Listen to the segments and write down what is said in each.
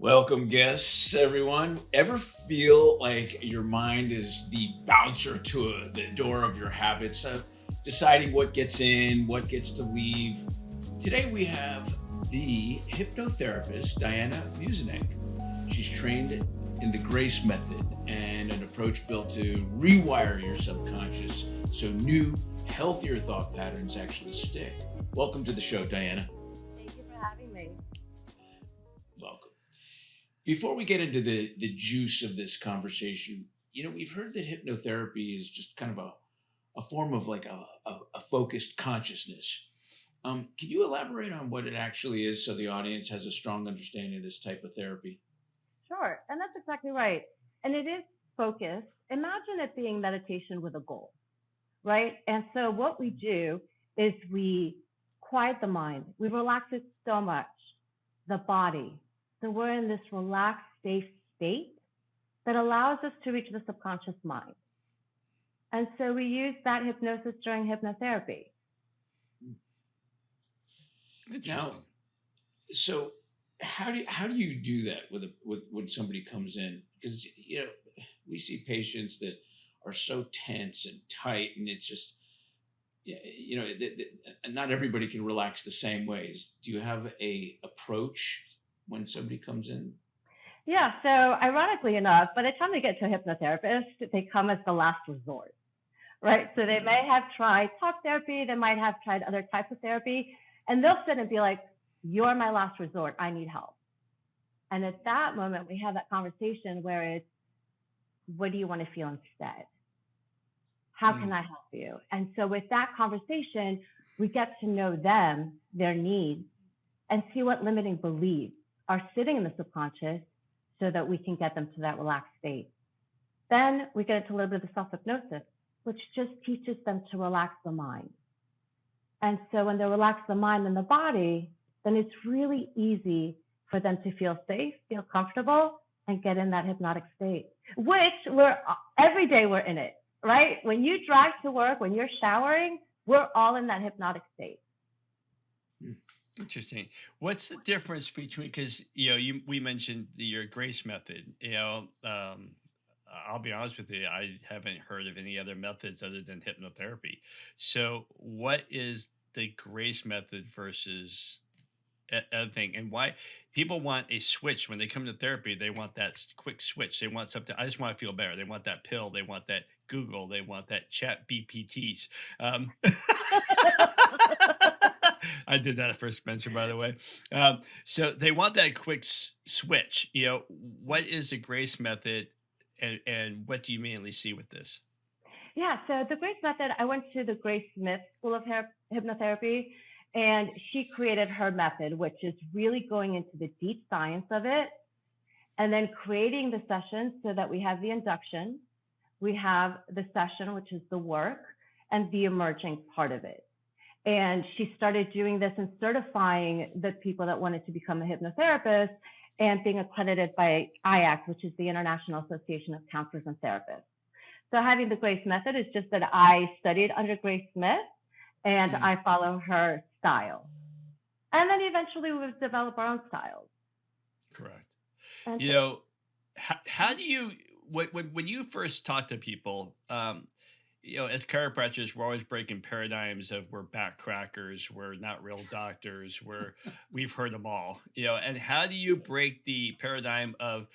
Welcome, guests, everyone. Ever feel like your mind is the bouncer to the door of your habits, deciding what gets in, what gets to leave? Today we have the hypnotherapist, Dayana Muzinek. She's trained in the GRACE method and an approach built to rewire your subconscious so new, healthier thought patterns actually stick. Welcome to the show, Dayana. Thank you for having me. Welcome. Before we get into the juice of this conversation, we've heard that hypnotherapy is just kind of a form of like a focused consciousness. Can you elaborate on what it actually is so the audience has a strong understanding of this type of therapy? Sure. And that's exactly right. And it is focus. Imagine it being meditation with a goal, right? And so what we do is we quiet the mind. We relax it so much, the body. So we're in this relaxed, safe state that allows us to reach the subconscious mind. And so we use that hypnosis during hypnotherapy. Now, so how do you do that with when somebody comes in? Because we see patients that are so tense and tight, and it's just not everybody can relax the same ways. Do you have a approach when somebody comes in? Yeah. So ironically enough, by the time they get to a hypnotherapist, they come as the last resort, right? So they may have tried talk therapy, they might have tried other types of therapy, and they'll sit and be like, "You're my last resort. I need help." And at that moment, we have that conversation where it's, "What do you want to feel instead? How can I help you?" And so with that conversation, we get to know them, their needs, and see what limiting beliefs are sitting in the subconscious so that we can get them to that relaxed state. Then we get into a little bit of the self-hypnosis, which just teaches them to relax the mind. And so when they relax the mind and the body, then it's really easy for them to feel safe, feel comfortable, and get in that hypnotic state, which every day we're in it, right? When you drive to work, when you're showering, we're all in that hypnotic state. Interesting. What's the difference between, because we mentioned your grace method. I'll be honest with you, I haven't heard of any other methods other than hypnotherapy. So, what is the grace method versus other thing, and why people want a switch when they come to therapy? They want that quick switch. They want something. I just want to feel better. They want that pill. They want that Google. They want that Chat BPTs. I did that at first, Spencer, by the way. So they want that quick switch. What is the grace method, and what do you mainly see with this? Yeah, so the Grace method, I went to the Grace Smith School of Hypnotherapy, and she created her method, which is really going into the deep science of it, and then creating the sessions so that we have the induction, we have the session, which is the work, and the emerging part of it. And she started doing this and certifying the people that wanted to become a hypnotherapist and being accredited by IACT, which is the International Association of Counselors and Therapists. So having the Grace method is just that I studied under Grace Smith and I follow her style. And then eventually we would develop our own styles. Correct. And how do you, when you first talk to people, as chiropractors, we're always breaking paradigms of we're back crackers, we're not real doctors, we've heard them all, and how do you break the paradigm of,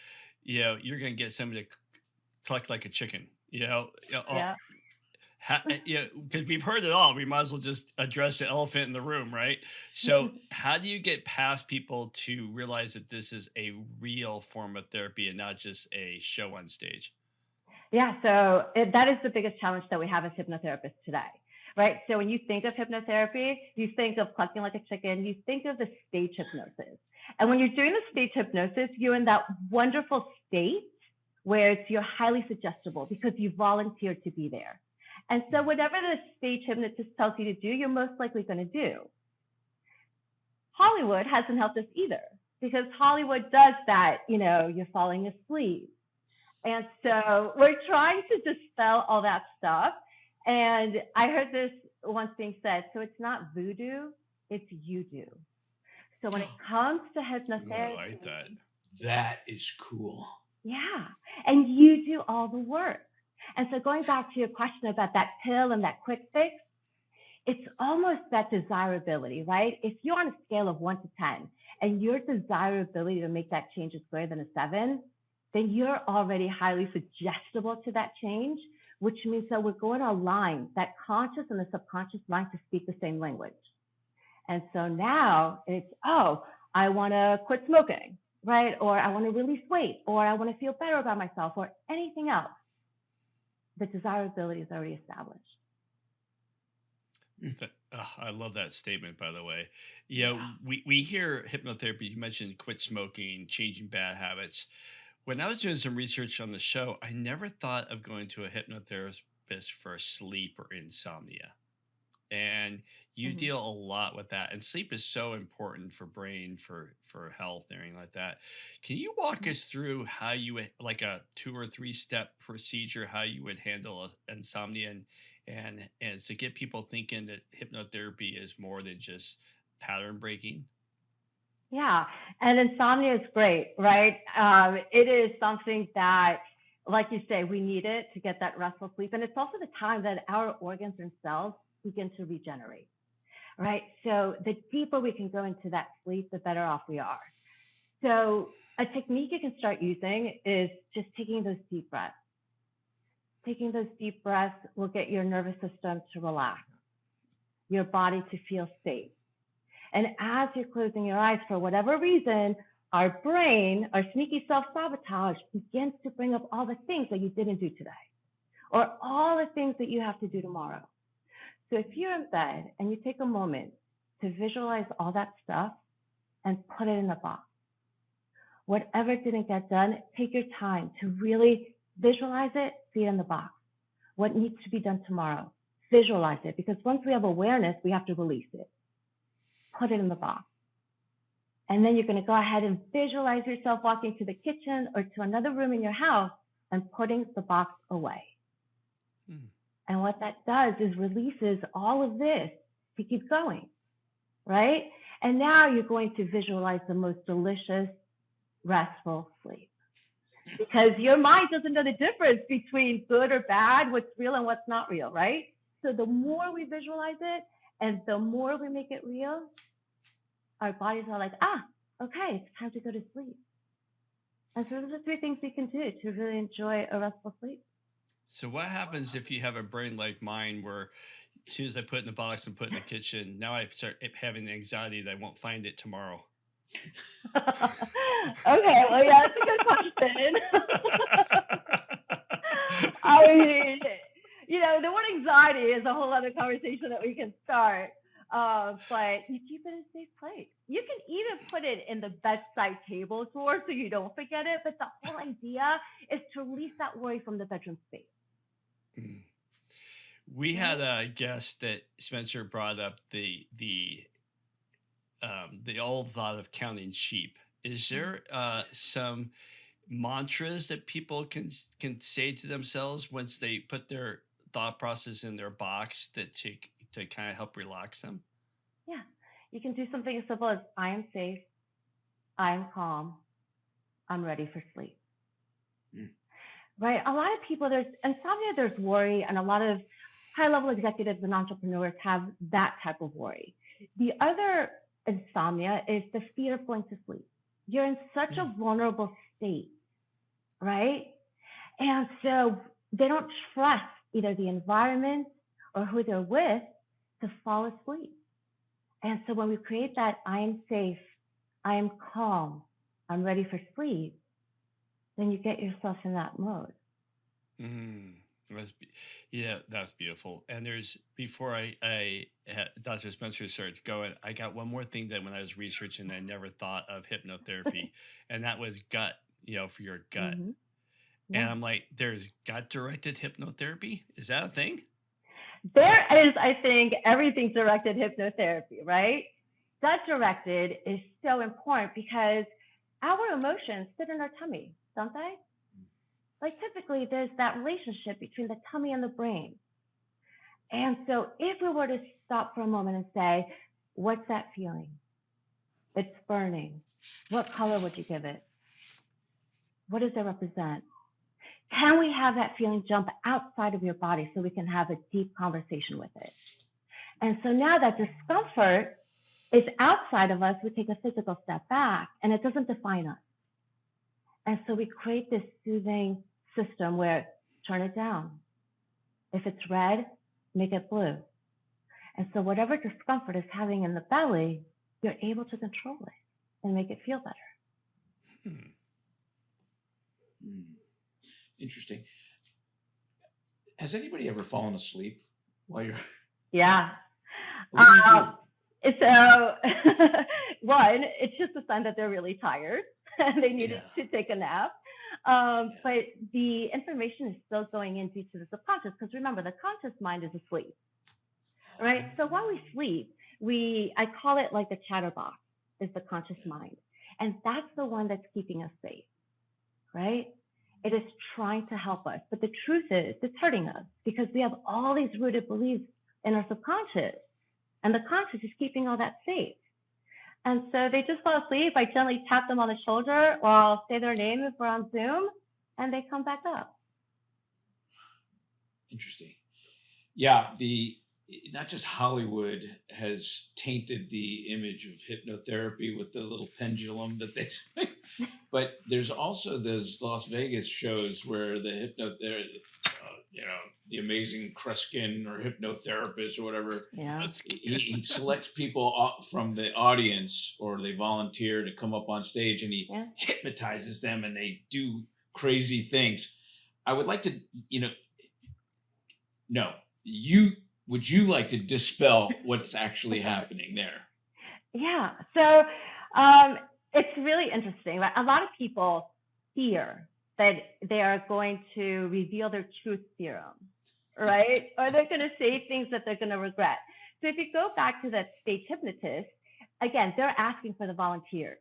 you're going to get somebody to cluck like a chicken, Yeah. because we've heard it all. We might as well just address the elephant in the room, right? So how do you get past people to realize that this is a real form of therapy and not just a show on stage? Yeah, so that is the biggest challenge that we have as hypnotherapists today, right? So when you think of hypnotherapy, you think of clucking like a chicken, you think of the stage hypnosis. And when you're doing the stage hypnosis, you're in that wonderful state where you're highly suggestible because you volunteered to be there. And so whatever the stage hypnotist tells you to do, you're most likely going to do. Hollywood hasn't helped us either because Hollywood does that, you're falling asleep. And so we're trying to dispel all that stuff. And I heard this once being said, so it's not voodoo, it's you do. So when it comes to hypnotherapy, I like that. That is cool. Yeah. And you do all the work. And so going back to your question about that pill and that quick fix, it's almost that desirability, right? If you're on a scale of 1 to 10 and your desirability to make that change is greater than a 7, then you're already highly suggestible to that change, which means that we're going to align that conscious and the subconscious mind to speak the same language. And so now it's, oh, I want to quit smoking, right? Or I want to release weight, or I want to feel better about myself, or anything else. The desirability is already established. I love that statement, by the way. You know, we hear hypnotherapy. You mentioned quit smoking, changing bad habits. When I was doing some research on the show, I never thought of going to a hypnotherapist for sleep or insomnia. And you deal a lot with that. And sleep is so important for brain, for health, and everything like that. Can you walk us through how you would, like a 2 or 3 step procedure, how you would handle insomnia and to get people thinking that hypnotherapy is more than just pattern breaking? Yeah, and insomnia is great, right? It is something that, like you say, we need it to get that restful sleep. And it's also the time that our organs and cells begin to regenerate, right? So the deeper we can go into that sleep, the better off we are. So a technique you can start using is just taking those deep breaths. Taking those deep breaths will get your nervous system to relax, your body to feel safe. And as you're closing your eyes, for whatever reason, our brain, our sneaky self-sabotage begins to bring up all the things that you didn't do today, or all the things that you have to do tomorrow. So if you're in bed and you take a moment to visualize all that stuff and put it in a box, whatever didn't get done, take your time to really visualize it, see it in the box. What needs to be done tomorrow, visualize it, because once we have awareness, we have to release it. Put it in the box. And then you're going to go ahead and visualize yourself walking to the kitchen or to another room in your house and putting the box away. And what that does is releases all of this to keep going, right? And now you're going to visualize the most delicious, restful sleep. Because your mind doesn't know the difference between good or bad, what's real and what's not real, right? So the more we visualize it and the more we make it real, our bodies are like, okay, it's time to go to sleep. And so those are 3 things you can do to really enjoy a restful sleep. So what happens if you have a brain like mine where as soon as I put it in the box and put it in the kitchen, now I start having the anxiety that I won't find it tomorrow? Okay, well, yeah, that's a good question. I mean, the word anxiety is a whole other conversation that we can start. But you keep it in a safe place. You can even put it in the bedside table drawer so you don't forget it. But the whole idea is to release that worry from the bedroom space. We had a guest that Spencer brought up the old thought of counting sheep. Is there some mantras that people can say to themselves once they put their thought process in their box that to kind of help relax them? Yeah, you can do something as simple as I am safe, I am calm, I'm ready for sleep. Right? A lot of people, there's insomnia, there's worry, and a lot of high-level executives and entrepreneurs have that type of worry. The other insomnia is the fear of going to sleep. You're in such a vulnerable state, right? And so they don't trust either the environment or who they're with to fall asleep. And so when we create that I am safe, I am calm, I'm ready for sleep, then you get yourself in that mode. That's beautiful. And before Dr. Spencer starts going, I got one more thing that when I was researching, I never thought of hypnotherapy, and that was gut, for your gut. Yeah. And I'm like, there's gut-directed hypnotherapy? Is that a thing? There is, I think, everything directed hypnotherapy, right? Gut-directed is so important because our emotions sit in our tummy, don't they? Like typically there's that relationship between the tummy and the brain. And so if we were to stop for a moment and say, what's that feeling? It's burning. What color would you give it? What does it represent? Can we have that feeling jump outside of your body so we can have a deep conversation with it? And so now that discomfort is outside of us, we take a physical step back and it doesn't define us. And so we create this soothing system where turn it down. If it's red, make it blue. And so whatever discomfort is having in the belly, you're able to control it and make it feel better. Interesting. Has anybody ever fallen asleep while you're? Yeah. What do you do? So one, it's just a sign that they're really tired and they need to take a nap. But the information is still going into the subconscious, because remember, the conscious mind is asleep, right? So while we sleep, I call it like the chatterbox is the conscious mind. And that's the one that's keeping us safe, right? It is trying to help us. But the truth is, it's hurting us because we have all these rooted beliefs in our subconscious. And the conscious is keeping all that safe. And so they just fall asleep. I gently tap them on the shoulder, or I'll say their name if we're on Zoom, and they come back up. Interesting. Yeah, not just Hollywood has tainted the image of hypnotherapy with the little pendulum that they, but there's also those Las Vegas shows where the hypnotherapist, the amazing Crackin or hypnotherapist or whatever, he selects people from the audience, or they volunteer to come up on stage, and he hypnotizes them and they do crazy things. I would like to, would you like to dispel what's actually happening there? Yeah. So it's really interesting. Right? A lot of people fear that they are going to reveal their truth serum, right? Or they're going to say things that they're going to regret. So if you go back to that stage hypnotist, again, they're asking for the volunteers.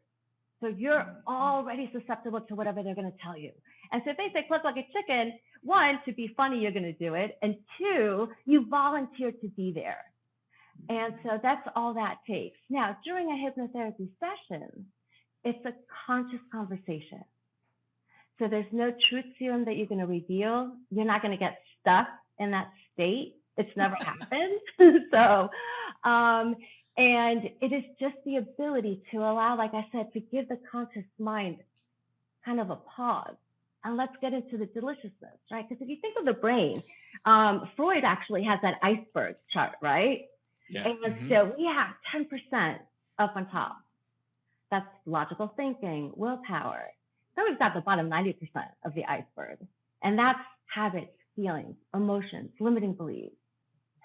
So you're already susceptible to whatever they're going to tell you. And so if they say, cluck like a chicken, one, to be funny, you're going to do it. And two, you volunteer to be there. And so that's all that takes. Now, during a hypnotherapy session, it's a conscious conversation. So there's no truth serum that you're going to reveal. You're not going to get stuck in that state. It's never happened. So, and it is just the ability to allow, like I said, to give the conscious mind kind of a pause. And let's get into the deliciousness, right? Because if you think of the brain, Freud actually has that iceberg chart, right? Yeah. And so we have 10% up on top. That's logical thinking, willpower. Then we've got the bottom 90% of the iceberg. And that's habits, feelings, emotions, limiting beliefs.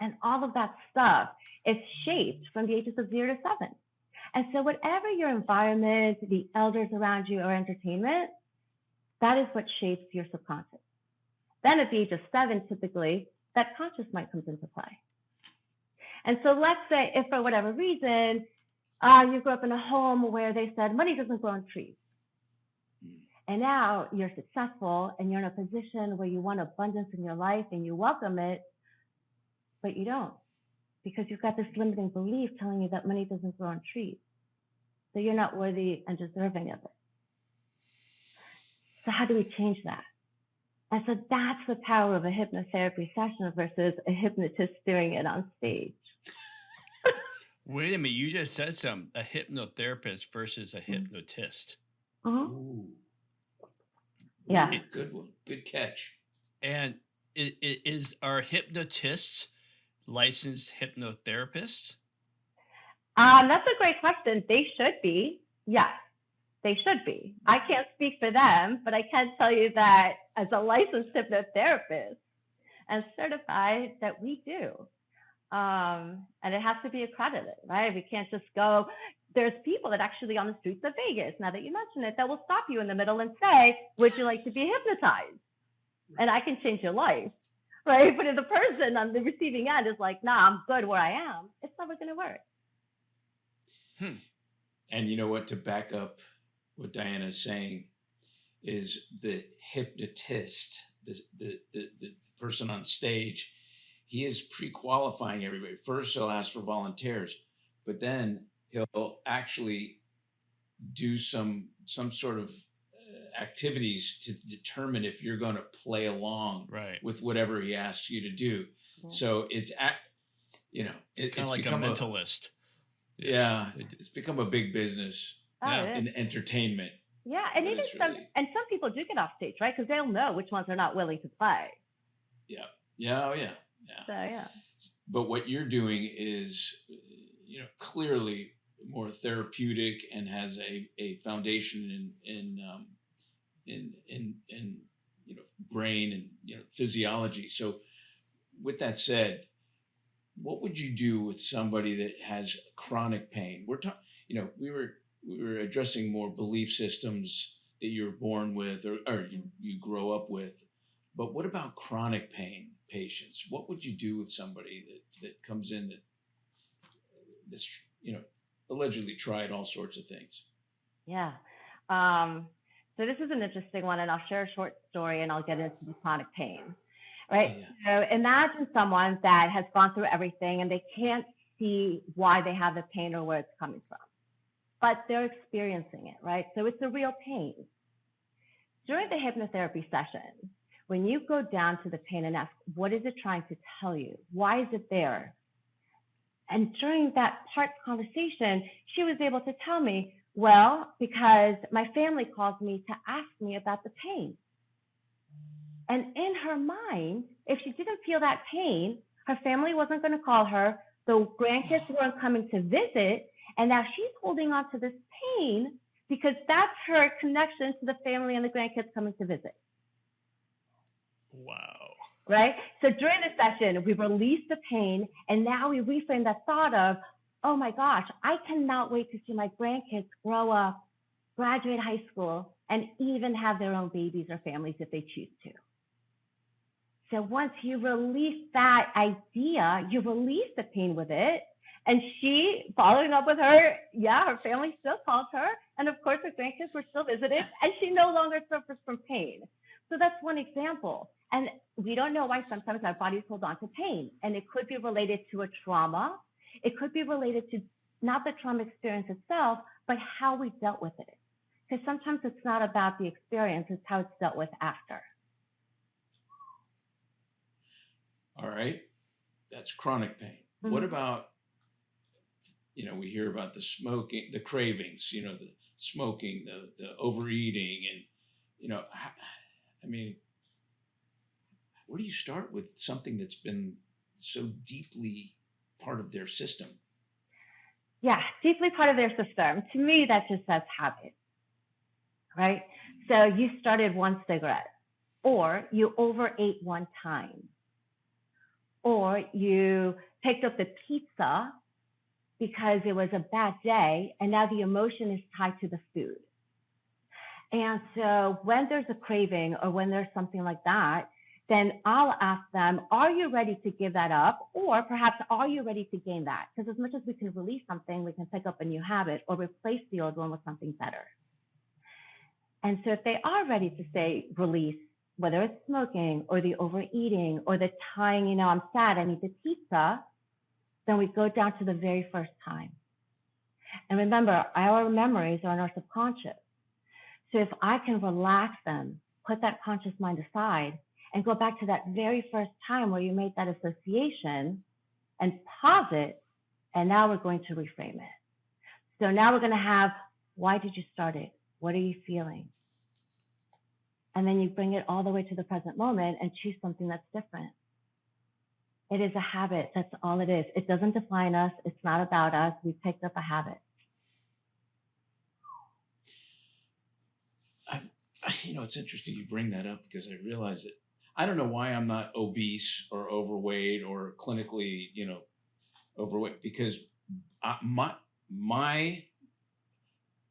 And all of that stuff is shaped from the ages of 0 to 7. And so whatever your environment, the elders around you, or entertainment, that is what shapes your subconscious. Then at the age of 7, typically, that conscious mind comes into play. And so let's say if for whatever reason, you grew up in a home where they said money doesn't grow on trees. And now you're successful and you're in a position where you want abundance in your life and you welcome it, but you don't, because you've got this limiting belief telling you that money doesn't grow on trees. So you're not worthy and deserving of it. So how do we change that? And so that's the power of a hypnotherapy session versus a hypnotist doing it on stage. Wait a minute, you just said something, a hypnotherapist versus a hypnotist. Ooh. Yeah. Good one. Good catch. And are hypnotists licensed hypnotherapists? That's a great question. They should be. Yes, they should be. I can't speak for them, but I can tell you that as a licensed hypnotherapist and certified, that we do. And it has to be accredited, right? We can't just go. There's people that actually on the streets of Vegas, now that you mention it, that will stop you in the middle and say, would you like to be hypnotized? And I can change your life, right? But if the person on the receiving end is like, nah, I'm good where I am, it's never going to work. And you know what, to back up what Dayana is saying, is the hypnotist, the person on stage, he is pre-qualifying everybody. First, he'll ask for volunteers, but then he'll actually do some sort of activities to determine if you're going to play along Right. with whatever he asks you to do. Yeah. So it's Kind it's of like a become mentalist. it's become a big business Oh, Yeah. it is. in entertainment. Yeah, and But even it's some, really- and some people do get off stage, right? Because they'll know which ones are not willing to play. Yeah. Oh yeah. So yeah, But what you're doing is, clearly more therapeutic and has a foundation in brain and physiology. So, with that said, what would you do with somebody that has chronic pain? We're talking, we were addressing more belief systems that you're born with or you grow up with. But what about chronic pain patients? What would you do with somebody that comes in that's allegedly tried all sorts of things? yeah. So this is an interesting one, and I'll share a short story, and I'll get into the chronic pain. Right. Yeah. So imagine someone that has gone through everything, and they can't see why they have the pain or where it's coming from, but they're experiencing it. Right. So it's a real pain. During the hypnotherapy session, when you go down to the pain and ask, what is it trying to tell you? Why is it there? And during that part conversation, she was able to tell me, well, because my family calls me to ask me about the pain. And in her mind, if she didn't feel that pain, her family wasn't going to call her, the grandkids weren't coming to visit, and now she's holding on to this pain because that's her connection to the family and the grandkids coming to visit. Wow. Right? So during the session, we released the pain, and now we reframe that thought of, oh my gosh, I cannot wait to see my grandkids grow up, graduate high school, and even have their own babies or families if they choose to. So once you release that idea, you release the pain with it. And she, following up with her, her family still calls her. And of course, her grandkids were still visited, and she no longer suffers from pain. So that's one example. And we don't know why sometimes our bodies hold on to pain. And it could be related to a trauma. It could be related to not the trauma experience itself, but how we dealt with it. Because sometimes it's not about the experience, it's how it's dealt with after. All right. That's chronic pain. Mm-hmm. What about, we hear about the smoking, the cravings, the smoking, the overeating, and, where do you start with something that's been so deeply part of their system? Yeah, deeply part of their system. To me, that just says habit, right? So you started one cigarette, or you overate one time, or you picked up the pizza because it was a bad day, and now the emotion is tied to the food. And so when there's a craving or when there's something like that, then I'll ask them, are you ready to give that up? Or perhaps, are you ready to gain that? Because as much as we can release something, we can pick up a new habit or replace the old one with something better. And so if they are ready to say release, whether it's smoking or the overeating or the tying, I'm sad, I need the pizza, then we go down to the very first time. And remember, our memories are in our subconscious. So if I can relax them, put that conscious mind aside, and go back to that very first time where you made that association and pause it, and now we're going to reframe it. So now we're going to have, why did you start it? What are you feeling? And then you bring it all the way to the present moment and choose something that's different. It is a habit. That's all it is. It doesn't define us. It's not about us. We picked up a habit. It's interesting you bring that up because I realize that I don't know why I'm not obese or overweight or clinically, overweight, because my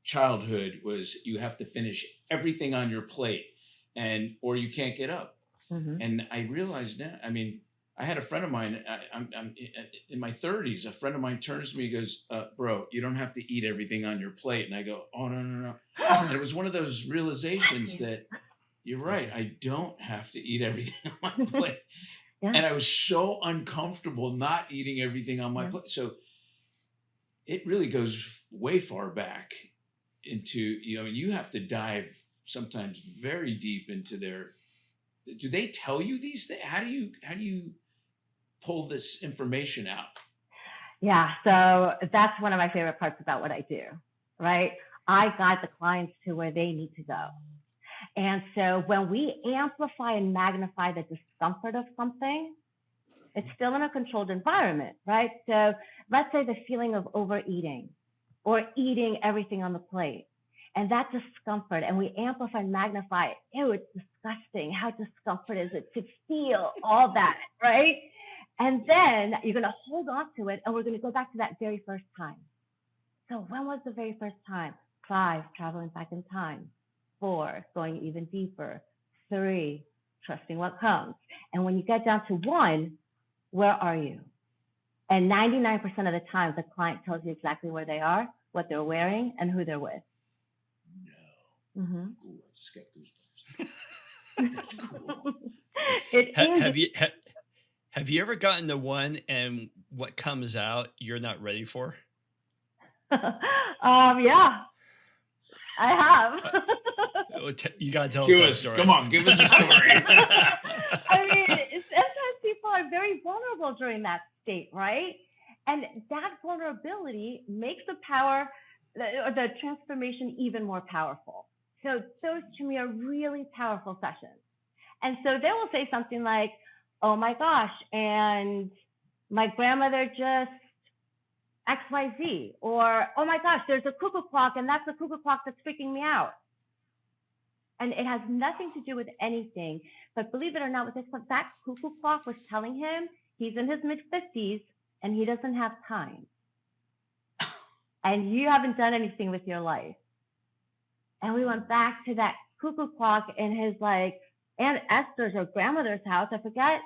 childhood was you have to finish everything on your plate or you can't get up. Mm-hmm. And I realized now, I had a friend of mine, I'm in my 30s, a friend of mine turns to me and goes, bro, you don't have to eat everything on your plate. And I go, oh, no. And it was one of those realizations that you're right. I don't have to eat everything on my plate. Yeah. And I was so uncomfortable not eating everything on my plate. So it really goes way far back into, you have to dive sometimes very deep into their. Do they tell you these things? How do you pull this information out? Yeah, so that's one of my favorite parts about what I do, right? I guide the clients to where they need to go. And so when we amplify and magnify the discomfort of something, it's still in a controlled environment, right? So let's say the feeling of overeating or eating everything on the plate, and that discomfort, and we amplify and magnify it. Ew, it's disgusting. How discomfort is it to feel all that, right? And then you're going to hold on to it, and we're going to go back to that very first time. So when was the very first time? 5, traveling back in time. 4, going even deeper. 3, trusting what comes. And when you get down to 1, where are you? And 99% of the time, the client tells you exactly where they are, what they're wearing, and who they're with. No. Mm-hmm. Ooh, I just got goosebumps. That's cool. Have you ever gotten to one and what comes out you're not ready for? Yeah, I have. You gotta tell us that story. Come on, give us a story. I mean, sometimes people are very vulnerable during that state, right? And that vulnerability makes the transformation even more powerful. So those to me are really powerful sessions. And so they will say something like, oh my gosh, and my grandmother just XYZ, or oh my gosh, there's a cuckoo clock and that's the cuckoo clock that's freaking me out. And it has nothing to do with anything, but believe it or not, with this one, that cuckoo clock was telling him he's in his mid-50s and he doesn't have time. And you haven't done anything with your life. And we went back to that cuckoo clock in his Aunt Esther's or grandmother's house, I forget.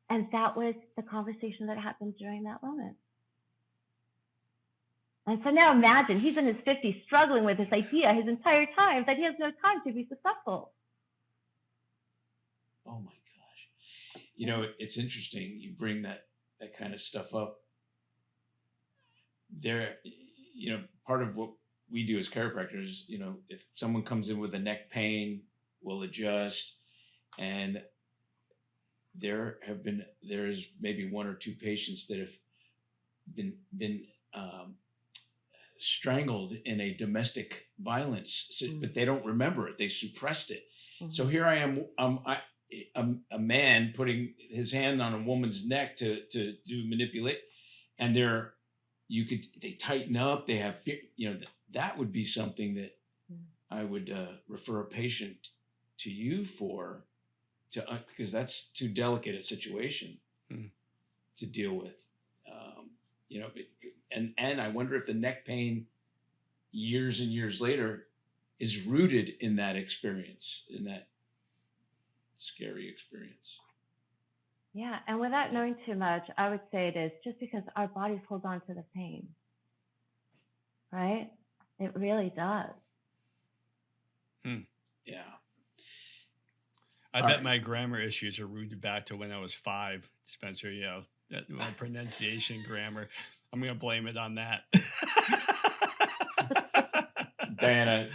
And that was the conversation that happened during that moment. And so now imagine he's in his 50s struggling with this idea his entire time that he has no time to be successful. Oh my gosh. You know, it's interesting. You bring that kind of stuff up. There, part of what we do as chiropractors, if someone comes in with a neck pain, we'll adjust. And there's maybe 1 or 2 patients that have been strangled in a domestic violence, but they don't remember it. They suppressed it. Mm-hmm. So here I am, a man putting his hand on a woman's neck to do manipulate, and they tighten up. They have fear. That would be something that I would refer a patient to you for, because that's too delicate a situation to deal with. And I wonder if the neck pain years and years later is rooted in that experience, in that scary experience. Yeah, and without knowing too much, I would say it is just because our bodies hold on to the pain, right? It really does. Yeah. I bet my grammar issues are rooted back to when I was 5, Spencer. That my pronunciation grammar. I'm going to blame it on that. Dayana,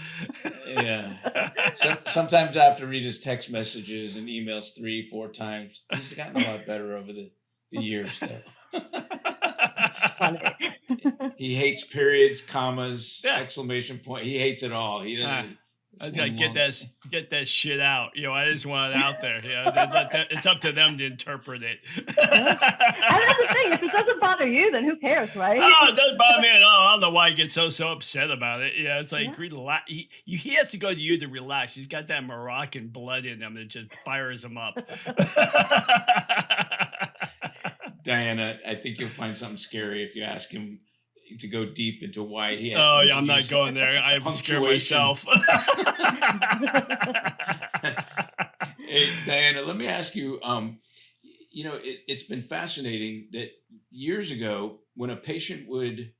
yeah. Sometimes I have to read his text messages and emails 3-4 times. He's gotten a lot better over the years, though. He hates periods, commas, exclamation point. He hates it all. He doesn't. I was gonna get that shit out. I just want it out there. It's up to them to interpret it. And that's the thing. If it doesn't bother you, then who cares, right? Oh, it doesn't bother me at all. I don't know why he gets so upset about it. It's like relax. He has to go to you to relax. He's got that Moroccan blood in him that just fires him up. Dayana, I think you'll find something scary if you ask him to go deep into why he had. Oh, yeah, I'm not going there. I have to scare myself. Hey, Dayana, let me ask you, it's been fascinating that years ago when a patient would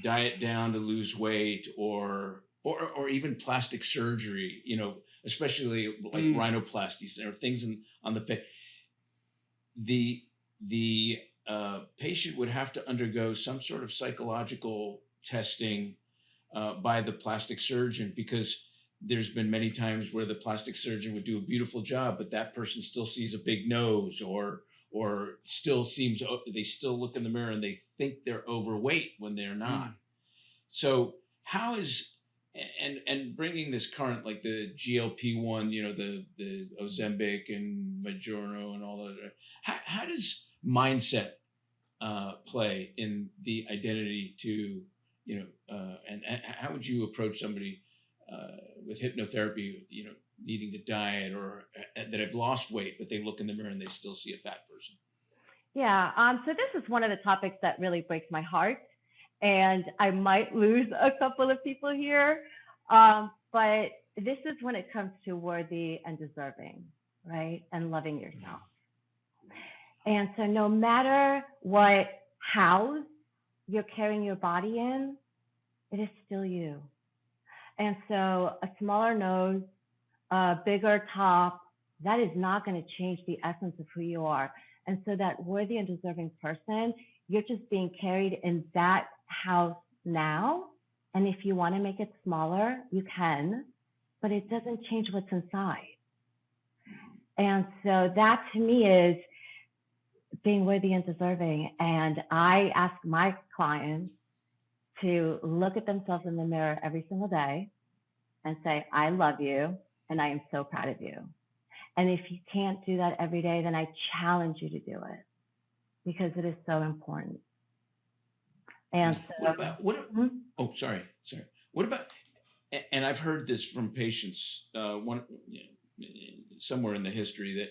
diet down to lose weight or even plastic surgery, especially like rhinoplasties or things on the face, the patient would have to undergo some sort of psychological testing by the plastic surgeon, because there's been many times where the plastic surgeon would do a beautiful job, but that person still sees a big nose, or still seems, they still look in the mirror and they think they're overweight when they're not. So how is, and bringing this current, like the GLP-1, the Ozempic and Mounjaro and all that, how does mindset play in the identity to, and how would you approach somebody with hypnotherapy, needing to diet, or that have lost weight, but they look in the mirror and they still see a fat person? Yeah. So this is one of the topics that really breaks my heart, and I might lose a couple of people here. But this is when it comes to worthy and deserving, right? And loving yourself. And so no matter what house you're carrying your body in, it is still you. And so a smaller nose, a bigger top, that is not going to change the essence of who you are. And so that worthy and deserving person, you're just being carried in that house now. And if you want to make it smaller, you can, but it doesn't change what's inside. And so that to me is being worthy and deserving. And I ask my clients to look at themselves in the mirror every single day and say, I love you and I am so proud of you. And if you can't do that every day, then I challenge you to do it, because it is so important. And so, oh, sorry. What about, and I've heard this from patients, somewhere in the history, that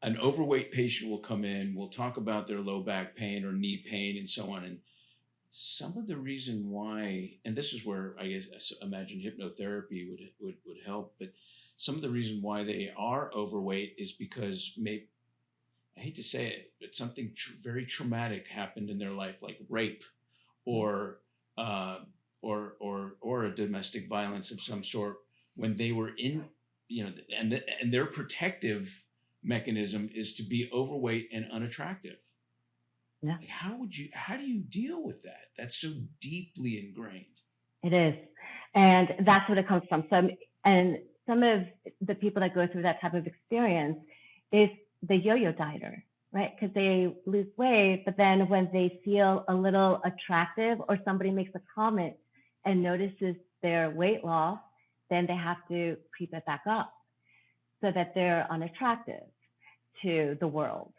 an overweight patient will come in, will talk about their low back pain or knee pain and so on. And some of the reason why, and this is where I guess I imagine hypnotherapy would help, but some of the reason why they are overweight is because maybe, I hate to say it, but something very traumatic happened in their life, like rape or a domestic violence of some sort, when they were in, and their protective mechanism is to be overweight and unattractive. Yeah. Like, how do you deal with that? That's so deeply ingrained. It is. And that's what it comes from. Some of the people that go through that type of experience is the yo-yo dieter, right? Because they lose weight, but then when they feel a little attractive, or somebody makes a comment and notices their weight loss, then they have to creep it back up so that they're unattractive to the world.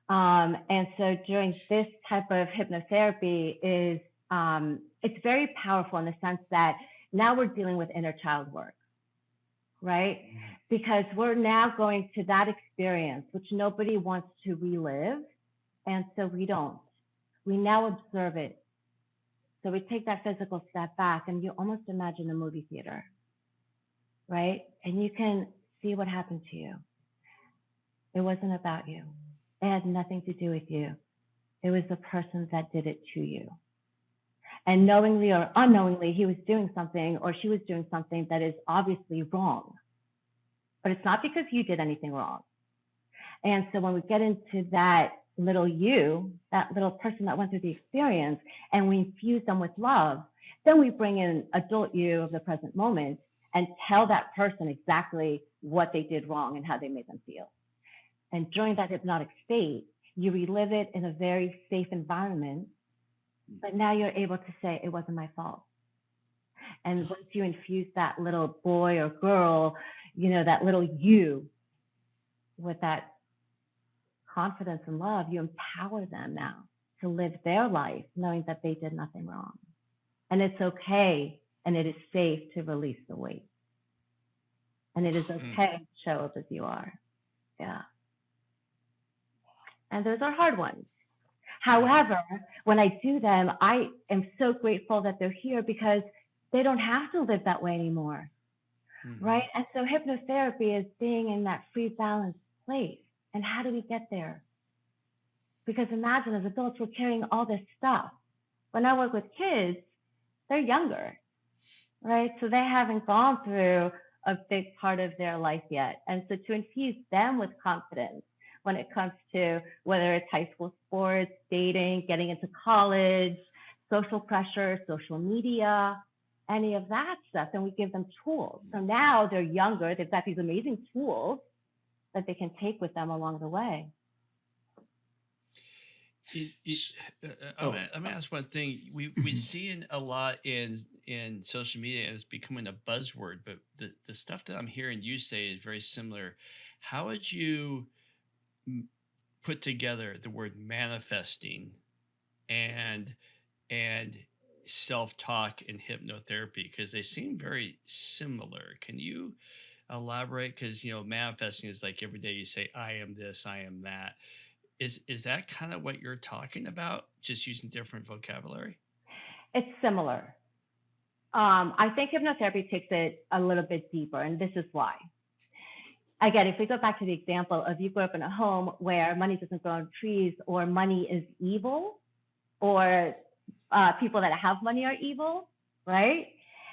And so during this type of hypnotherapy it's very powerful in the sense that now we're dealing with inner child work, right? Because we're now going to that experience, which nobody wants to relive. And so we don't. We now observe it. So we take that physical step back, and you almost imagine a movie theater, right? And you can see what happened to you. It wasn't about you. It had nothing to do with you. It was the person that did it to you. And knowingly or unknowingly, he was doing something, or she was doing something that is obviously wrong. But it's not because you did anything wrong. And so when we get into that little you, that little person that went through the experience, and we infuse them with love, then we bring in adult you of the present moment and tell that person exactly what they did wrong and how they made them feel. And during that hypnotic state, you relive it in a very safe environment, but now you're able to say, it wasn't my fault. And once you infuse that little boy or girl, that little you with that confidence and love, you empower them now to live their life knowing that they did nothing wrong. And it's okay, and it is safe to release the weight. And it is okay to show up as you are. Yeah. And those are hard ones. However, when I do them, I am so grateful that they're here, because they don't have to live that way anymore. Right? And so hypnotherapy is being in that free, balanced place. And how do we get there? Because imagine, as adults, we're carrying all this stuff. When I work with kids, they're younger, right? So they haven't gone through a big part of their life yet. And so to infuse them with confidence when it comes to whether it's high school sports, dating, getting into college, social pressure, social media, any of that stuff. And we give them tools. So now they're younger, they've got these amazing tools that they can take with them along the way. I'm gonna ask one thing. We're seeing a lot in social media, and it's becoming a buzzword. But the stuff that I'm hearing you say is very similar. How would you put together the word manifesting and self-talk and hypnotherapy, because they seem very similar? Can you elaborate? Because manifesting is like every day you say, I am this, I am that. Is that kind of what you're talking about, just using different vocabulary? It's similar. I think hypnotherapy takes it a little bit deeper, and this is why. Again, if we go back to the example of you grew up in a home where money doesn't grow on trees, or money is evil, or people that have money are evil, right?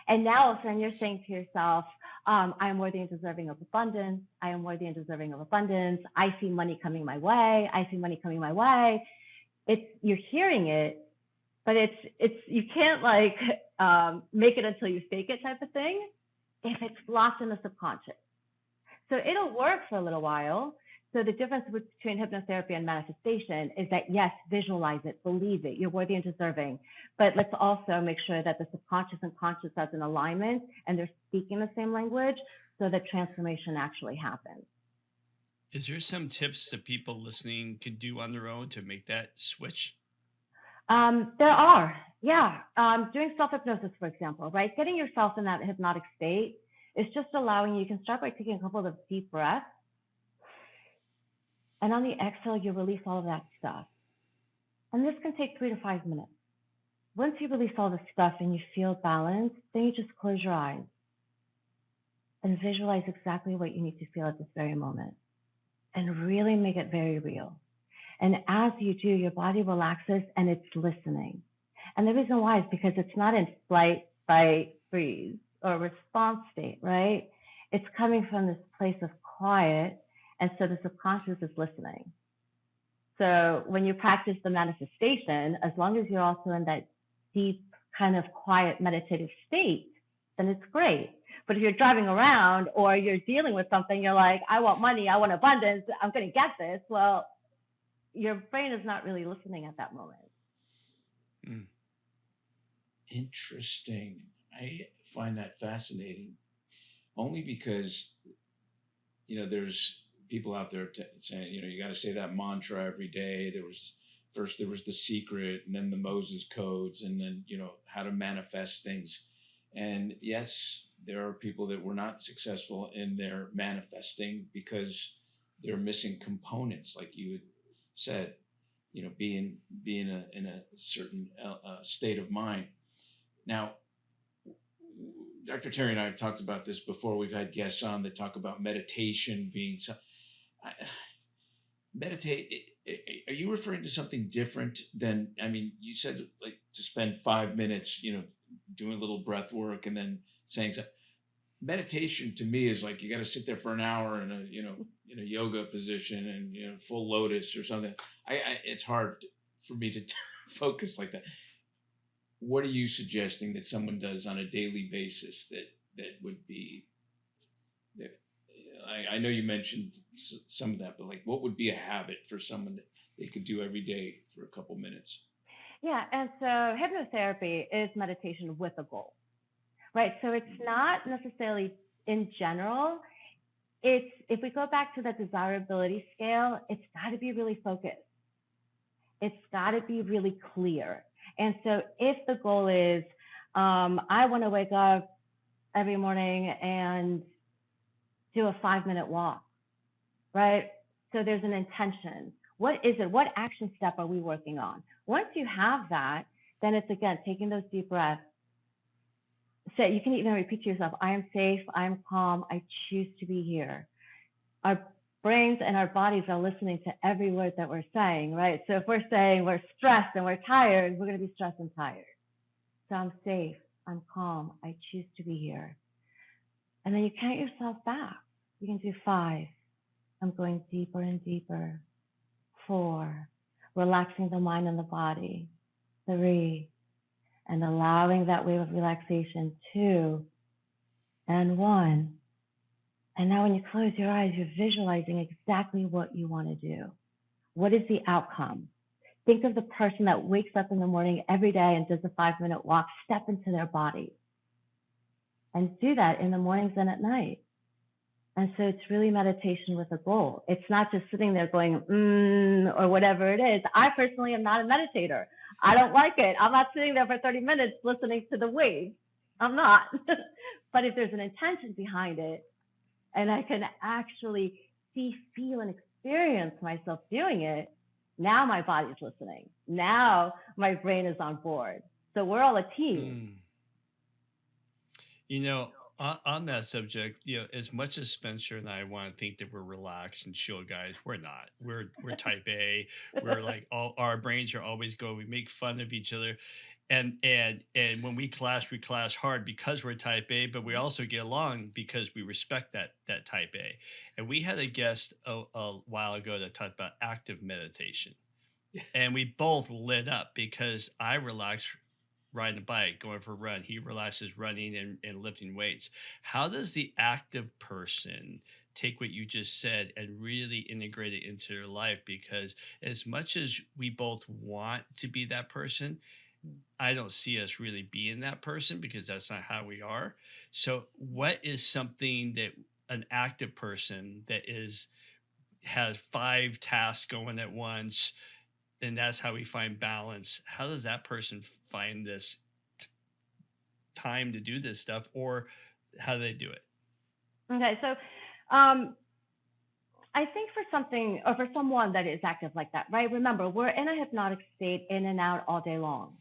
And now all of a sudden you're saying to yourself, I am worthy and deserving of abundance. I am worthy and deserving of abundance. I see money coming my way. I see money coming my way. You're hearing it, but it's you can't like make it until you fake it type of thing if it's locked in the subconscious. So it'll work for a little while. So the difference between hypnotherapy and manifestation is that, yes, visualize it, believe it, you're worthy and deserving. But let's also make sure that the subconscious and conscious are in alignment and they're speaking the same language so that transformation actually happens. Is there some tips that people listening could do on their own to make that switch? There are, yeah. Doing self-hypnosis, for example, right? Getting yourself in that hypnotic state is just allowing you can start by taking a couple of deep breaths. And on the exhale, you release all of that stuff. And this can take 3 to 5 minutes. Once you release all the stuff and you feel balanced, then you just close your eyes and visualize exactly what you need to feel at this very moment and really make it very real. And as you do, your body relaxes and it's listening. And the reason why is because it's not in flight, fight, freeze, or response state, right? It's coming from this place of quiet. And so the subconscious is listening. So when you practice the manifestation, as long as you're also in that deep kind of quiet meditative state, then it's great. But if you're driving around or you're dealing with something, you're like, I want money, I want abundance, I'm going to get this. Well, your brain is not really listening at that moment. Interesting. I find that fascinating only because, there's people out there saying, you got to say that mantra every day. There was The Secret, and then the Moses codes, and then, how to manifest things. And yes, there are people that were not successful in their manifesting because they're missing components, like you had said, being in a certain state of mind. Now, Dr. Terry and I have talked about this before. We've had guests on that talk about meditation being meditate. Are you referring to something different than, you said like to spend 5 minutes, doing a little breath work and then saying something. Meditation to me is like, you got to sit there for an hour in a yoga position and, full lotus or something. It's hard for me to focus like that. What are you suggesting that someone does on a daily basis that would be, I know you mentioned some of that, but like, what would be a habit for someone that they could do every day for a couple minutes? Yeah, and so hypnotherapy is meditation with a goal, right? So it's not necessarily in general. If we go back to the desirability scale, it's got to be really focused. It's got to be really clear. And so if the goal is, I want to wake up every morning and do a 5-minute walk, right? So there's an intention. What is it? What action step are we working on? Once you have that, then it's, again, taking those deep breaths. So you can even repeat to yourself, I am safe, I am calm, I choose to be here. Our brains and our bodies are listening to every word that we're saying, right? So if we're saying we're stressed and we're tired, we're going to be stressed and tired. So I'm safe, I'm calm, I choose to be here. And then you count yourself back. You can do 5. I'm going deeper and deeper. 4, relaxing the mind and the body. 3, and allowing that wave of relaxation, 2 and 1. And now when you close your eyes, you're visualizing exactly what you want to do. What is the outcome? Think of the person that wakes up in the morning every day and does a 5-minute walk, step into their body. And do that in the mornings and at night. And so it's really meditation with a goal. It's not just sitting there going, or whatever it is. I personally am not a meditator. I don't like it. I'm not sitting there for 30 minutes listening to the waves. I'm not. But if there's an intention behind it, and I can actually see, feel, and experience myself doing it, now my body's listening. Now my brain is on board. So we're all a team. You know, on that subject, you know, as much as Spencer and I want to think that we're relaxed and chill guys, we're not. We're type A. We're like our brains are always going. We make fun of each other. And when we clash hard because we're type A, but we also get along because we respect that type A. And we had a guest a while ago that talked about active meditation. And we both lit up because I relax riding a bike, going for a run. He relaxes running and lifting weights. How does the active person take what you just said and really integrate it into their life? Because as much as we both want to be that person, I don't see us really being that person because that's not how we are. So what is something that an active person that has 5 tasks going at once, and that's how we find balance? How does that person find this time to do this stuff, or how do they do it? Okay, so I think for someone that is active like that, right? Remember, we're in a hypnotic state, in and out all day long.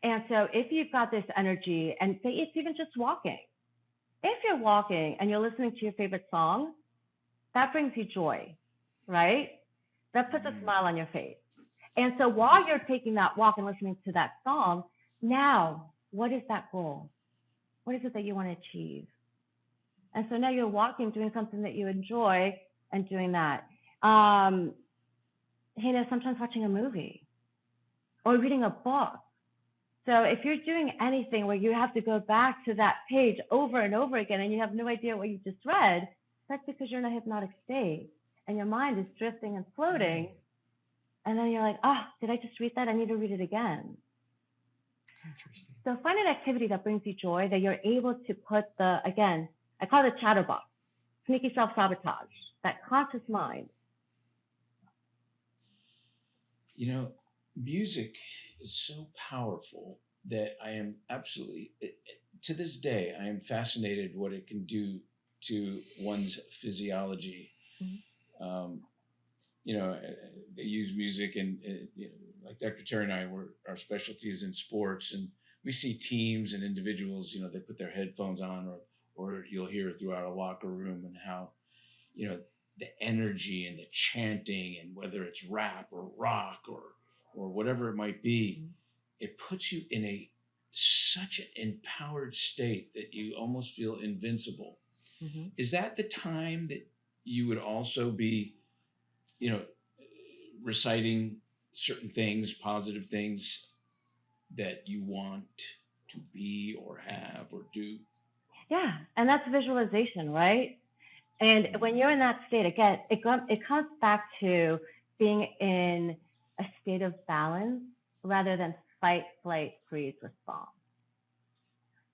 And so if you've got this energy, and say it's even just walking, if you're walking and you're listening to your favorite song, that brings you joy, right? That puts a smile on your face. And so while you're taking that walk and listening to that song, now what is that goal? What is it that you want to achieve? And so now you're walking, doing something that you enjoy and doing that. Sometimes watching a movie or reading a book. So if you're doing anything where you have to go back to that page over and over again and you have no idea what you just read, that's because you're in a hypnotic state and your mind is drifting and floating. And then you're like, did I just read that? I need to read it again. Interesting. So find an activity that brings you joy, that you're able to put I call it a chatterbox, sneaky self-sabotage, that conscious mind. You know, music is so powerful that I am absolutely, to this day, I am fascinated what it can do to one's physiology. Mm-hmm. They use music and like Dr. Terry and I, our specialties in sports, and we see teams and individuals, they put their headphones on, or you'll hear it throughout a locker room, and how, the energy and the chanting, and whether it's rap or rock or whatever it might be, mm-hmm. It puts you in such an empowered state that you almost feel invincible. Mm-hmm. Is that the time that you would also be, reciting certain things, positive things that you want to be or have or do? Yeah, and that's visualization, right? And when you're in that state, again, it comes back to being in a state of balance rather than fight, flight, freeze, response.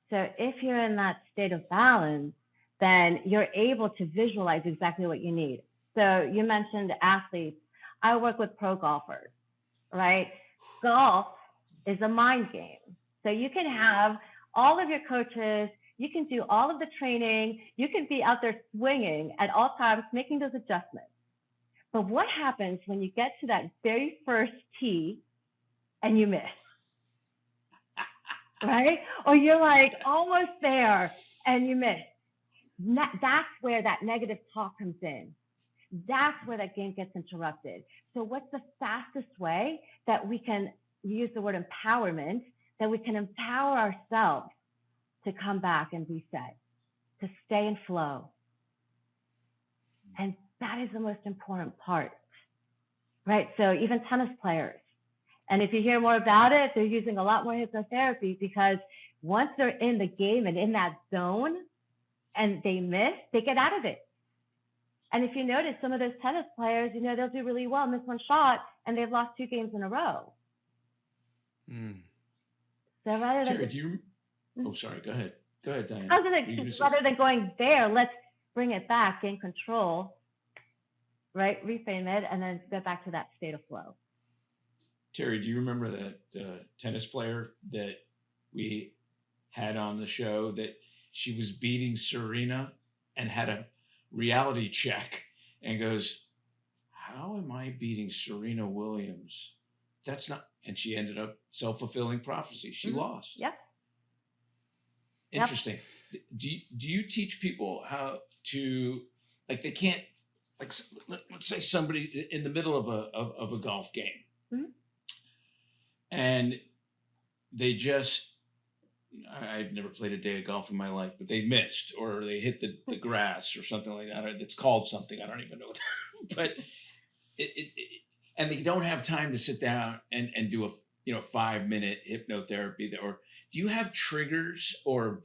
So if you're in that state of balance, then you're able to visualize exactly what you need. So you mentioned athletes. I work with pro golfers, right? Golf is a mind game. So you can have all of your coaches, you can do all of the training, you can be out there swinging at all times, making those adjustments. But what happens when you get to that very first tee and you miss? Right? Or you're like almost there and you miss. That's where that negative talk comes in. That's where that game gets interrupted. So what's the fastest way that we can use the word empowerment, that we can empower ourselves to come back and reset, to stay in flow? And that is the most important part, right? So even tennis players, And if you hear more about it, they're using a lot more hypnotherapy because once they're in the game and in that zone and they miss, they get out of it. And if you notice, some of those tennis players, they'll do really well, miss one shot, and they've lost 2 games in a row. So rather than... Terry, oh, sorry. Go ahead. Go ahead, Diana. Rather than going there, let's bring it back, gain control, right? Reframe it, and then get back to that state of flow. Terry, do you remember that tennis player that we had on the show that she was beating Serena and had a reality check and goes, how am I beating Serena Williams? That's not, and she ended up self-fulfilling prophecy. She lost. Yep. Interesting. Yep. Do you teach people how to, like, they can't, like, let's say somebody in the middle of a golf game, and they just, I've never played a day of golf in my life, but they missed or they hit the grass or something like that. It's called something. I don't even know. But and they don't have time to sit down and do a 5-minute hypnotherapy. Or do you have triggers or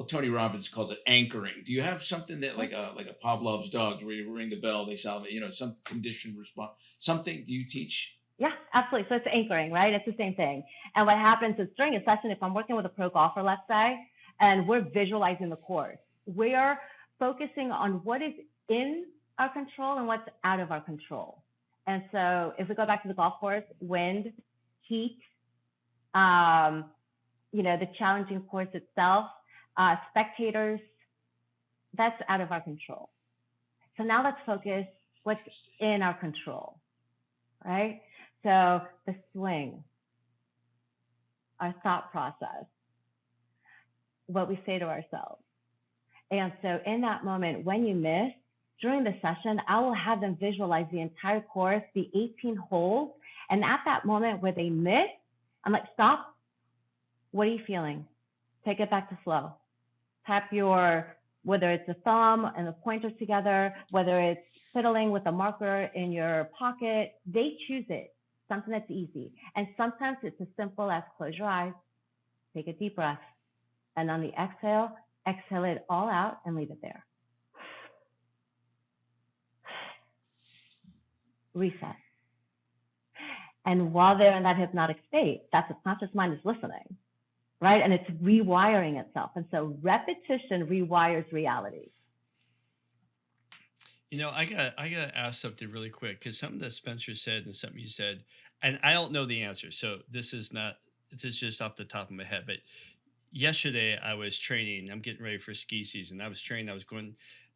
Tony Robbins calls it anchoring? Do you have something that like a Pavlov's dog where you ring the bell, they solve it, some conditioned response, something? Do you teach? Yeah, absolutely. So it's anchoring, right? It's the same thing. And what happens is during a session, if I'm working with a pro golfer, let's say, and we're visualizing the course, we're focusing on what is in our control and what's out of our control. And so if we go back to the golf course, wind, heat, the challenging course itself, spectators, that's out of our control. So now let's focus what's in our control, right? So the swing, our thought process, what we say to ourselves. And so in that moment, when you miss, during the session, I will have them visualize the entire course, the 18 holes. And at that moment where they miss, I'm like, stop. What are you feeling? Take it back to flow. Tap whether it's the thumb and the pointer together, whether it's fiddling with a marker in your pocket, they choose it. Something that's easy. And sometimes it's as simple as close your eyes, take a deep breath, and on the exhale it all out and leave it there. Reset. And while they're in that hypnotic state, that subconscious mind is listening, right? And it's rewiring itself. And so repetition rewires reality. I gotta ask something really quick, because something that Spencer said and something you said, and I don't know the answer, so this is just off the top of my head. But yesterday I was training. I'm getting ready for ski season. I was training. I was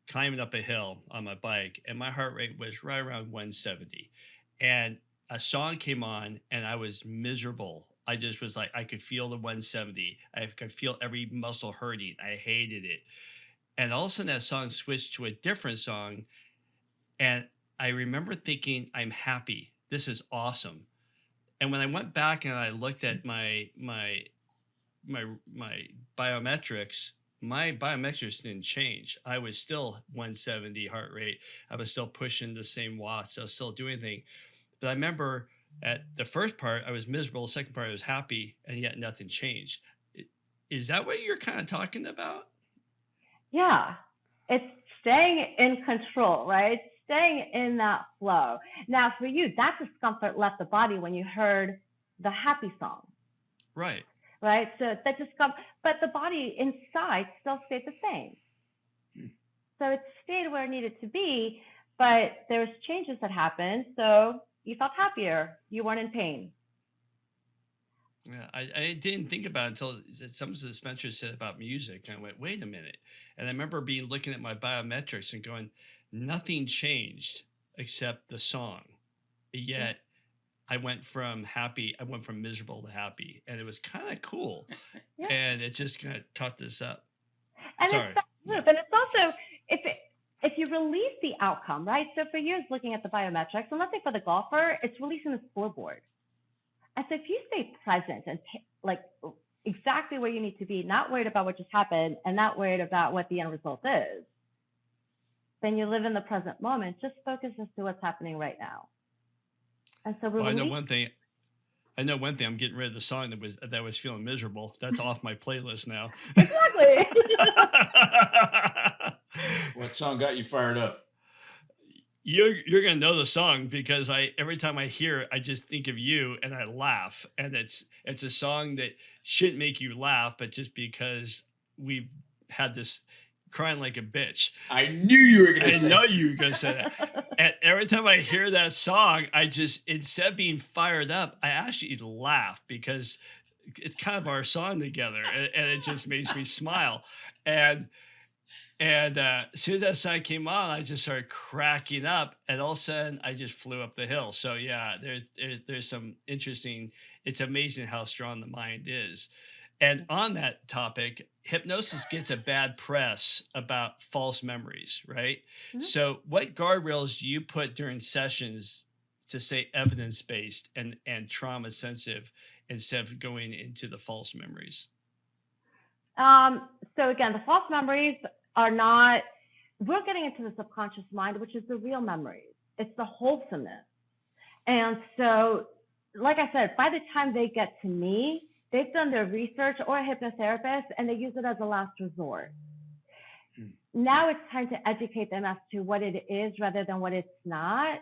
climbing up a hill on my bike, and my heart rate was right around 170. And a song came on, and I was miserable. I just was like, I could feel the 170. I could feel every muscle hurting. I hated it. And all of a sudden that song switched to a different song. And I remember thinking, I'm happy. This is awesome. And when I went back and I looked at my biometrics, my biometrics didn't change. I was still 170 heart rate. I was still pushing the same watts. I was still doing things. But I remember at the first part, I was miserable. The second part, I was happy, and yet nothing changed. Is that what you're kind of talking about? Yeah, it's staying in control, right? Staying in that flow. Now, for you, that discomfort left the body when you heard the happy song. Right. Right. So that discomfort, but the body inside still stayed the same. So it stayed where it needed to be, but there's changes that happened. So you felt happier. You weren't in pain. Yeah, I didn't think about it until something that Spencer said about music. And I went, wait a minute. And I remember looking at my biometrics and going, nothing changed except the song. Yet I went from miserable to happy. And it was kind of cool. Yeah. And it just kind of taught this up. And Sorry. And it's also, if you release the outcome, right? So for you, it's looking at the biometrics. And let's say for the golfer, it's releasing the scoreboard. And so if you stay present and exactly where you need to be, not worried about what just happened and not worried about what the end result is, then you live in the present moment. Just focus as to what's happening right now. And so I know one thing. I know one thing. I'm getting rid of the song that was feeling miserable. That's off my playlist now. Exactly. What song got you fired up? You're gonna know the song because every time I hear it, I just think of you and I laugh. And it's a song that shouldn't make you laugh, but just because we've had this crying like a bitch. I knew you were gonna I say. know you were gonna say that. And every time I hear that song, I just, instead of being fired up, I actually laugh because it's kind of our song together, and it just makes me smile. And as soon as that song came on, I just started cracking up, and all of a sudden, I just flew up the hill. So yeah, there's some interesting. It's amazing how strong the mind is. And on that topic, hypnosis gets a bad press about false memories, right? Mhm. So, what guardrails do you put during sessions to stay evidence based and trauma sensitive instead of going into the false memories? So again, the false memories are not, we're getting into the subconscious mind, which is the real memories. It's the wholesomeness. And so, like I said, by the time they get to me, they've done their research, or a hypnotherapist, and they use it as a last resort. Now it's time to educate them as to what it is rather than what it's not.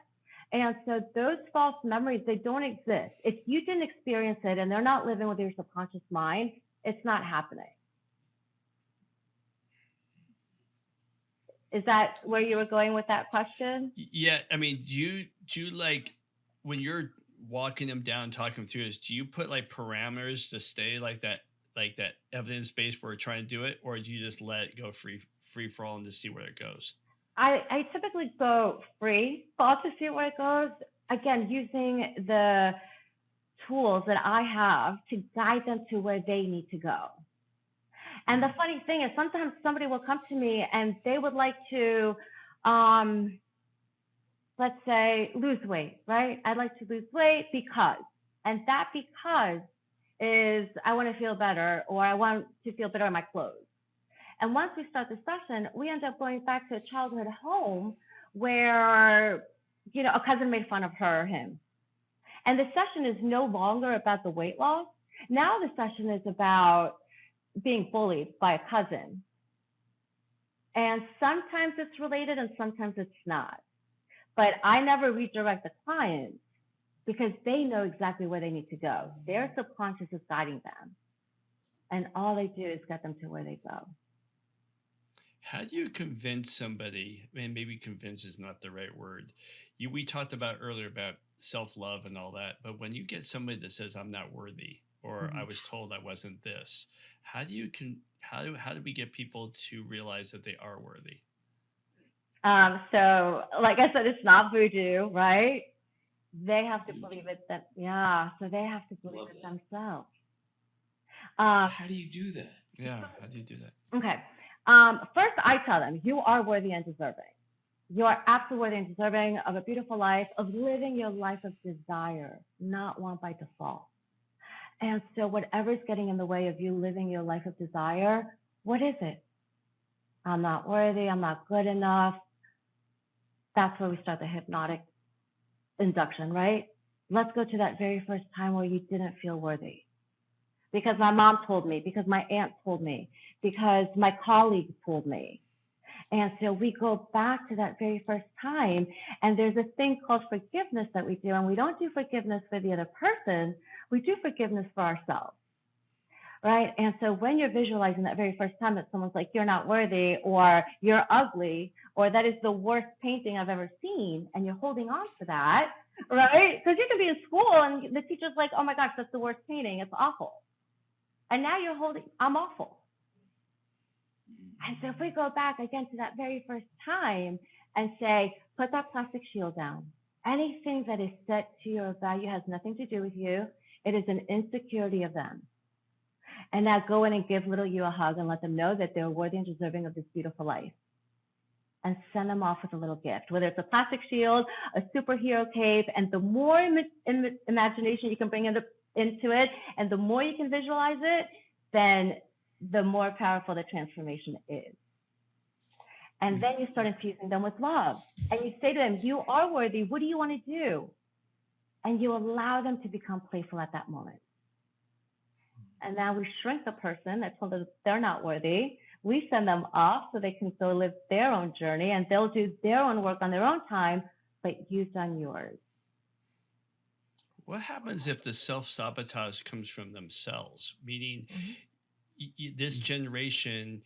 And so those false memories, they don't exist. If you didn't experience it and they're not living with your subconscious mind, it's not happening. Is that where you were going with that question? Yeah, I mean, do you like, when you're walking them down, talking them through this, do you put like parameters to stay like that evidence based where we're trying to do it, or do you just let it go free for all and just see where it goes? I typically go free fall to see where it goes. Again, using the tools that I have to guide them to where they need to go. And the funny thing is, sometimes somebody will come to me and they would like to, let's say, lose weight, right? I'd like to lose weight because, and that because is I want to feel better, or I want to feel better in my clothes. And once we start the session, we end up going back to a childhood home where, you know, a cousin made fun of her or him. And the session is no longer about the weight loss. Now the session is about being bullied by a cousin. And sometimes it's related and sometimes it's not. But I never redirect the client because they know exactly where they need to go. Their subconscious is guiding them. And all they do is get them to where they go. How do you convince somebody, and maybe convince is not the right word. We talked about earlier about self-love and all that, but when you get somebody that says, I'm not worthy, or I was told I wasn't this, how do we get people to realize that they are worthy? So like I said, it's not voodoo, right? They have to believe it so they have to believe it themselves. How do you do that? Yeah, how do you do that? Okay. First, I tell them, you are worthy and deserving. You are absolutely worthy and deserving of a beautiful life, of living your life of desire, not one by default. And so whatever's getting in the way of you living your life of desire, what is it? I'm not worthy. I'm not good enough. That's where we start the hypnotic induction, right? Let's go to that very first time where you didn't feel worthy. Because my mom told me, because my aunt told me, because my colleague told me. And so we go back to that very first time, and there's a thing called forgiveness that we do, and we don't do forgiveness for the other person, we do forgiveness for ourselves, right? And so when you're visualizing that very first time that someone's like, you're not worthy, or you're ugly, or that is the worst painting I've ever seen, and you're holding on to that, right? Because you can be in school and the teacher's like, oh my gosh, that's the worst painting, it's awful. And now you're holding, I'm awful. And so if we go back again to that very first time and say, put that plastic shield down. Anything that is set to your value has nothing to do with you. It is an insecurity of them. And now go in and give little you a hug and let them know that they're worthy and deserving of this beautiful life. And send them off with a little gift, whether it's a plastic shield, a superhero cape, and the more imagination you can bring into it, and the more you can visualize it, then the more powerful the transformation is. And then you start infusing them with love. And you say to them, you are worthy. What do you want to do? and you allow them to become playful at that moment. And now we shrink the person that told them they're not worthy. We send them off so they can go live their own journey, and they'll do their own work on their own time, but you've done yours. What happens if the self-sabotage comes from themselves? Meaning, this generation,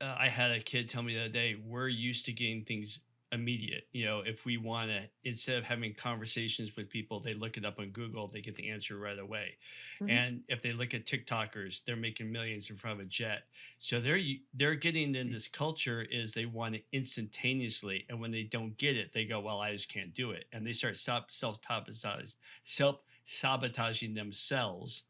I had a kid tell me the other day, we're used to getting things immediate. If we want to, instead of having conversations with people, they look it up on Google, they get the answer right away. And if they look at TikTokers, they're making millions in front of a jet. So they're getting in this culture is they want it instantaneously. And when they don't get it, they go, well, I just can't do it. And they start self-sabotaging themselves.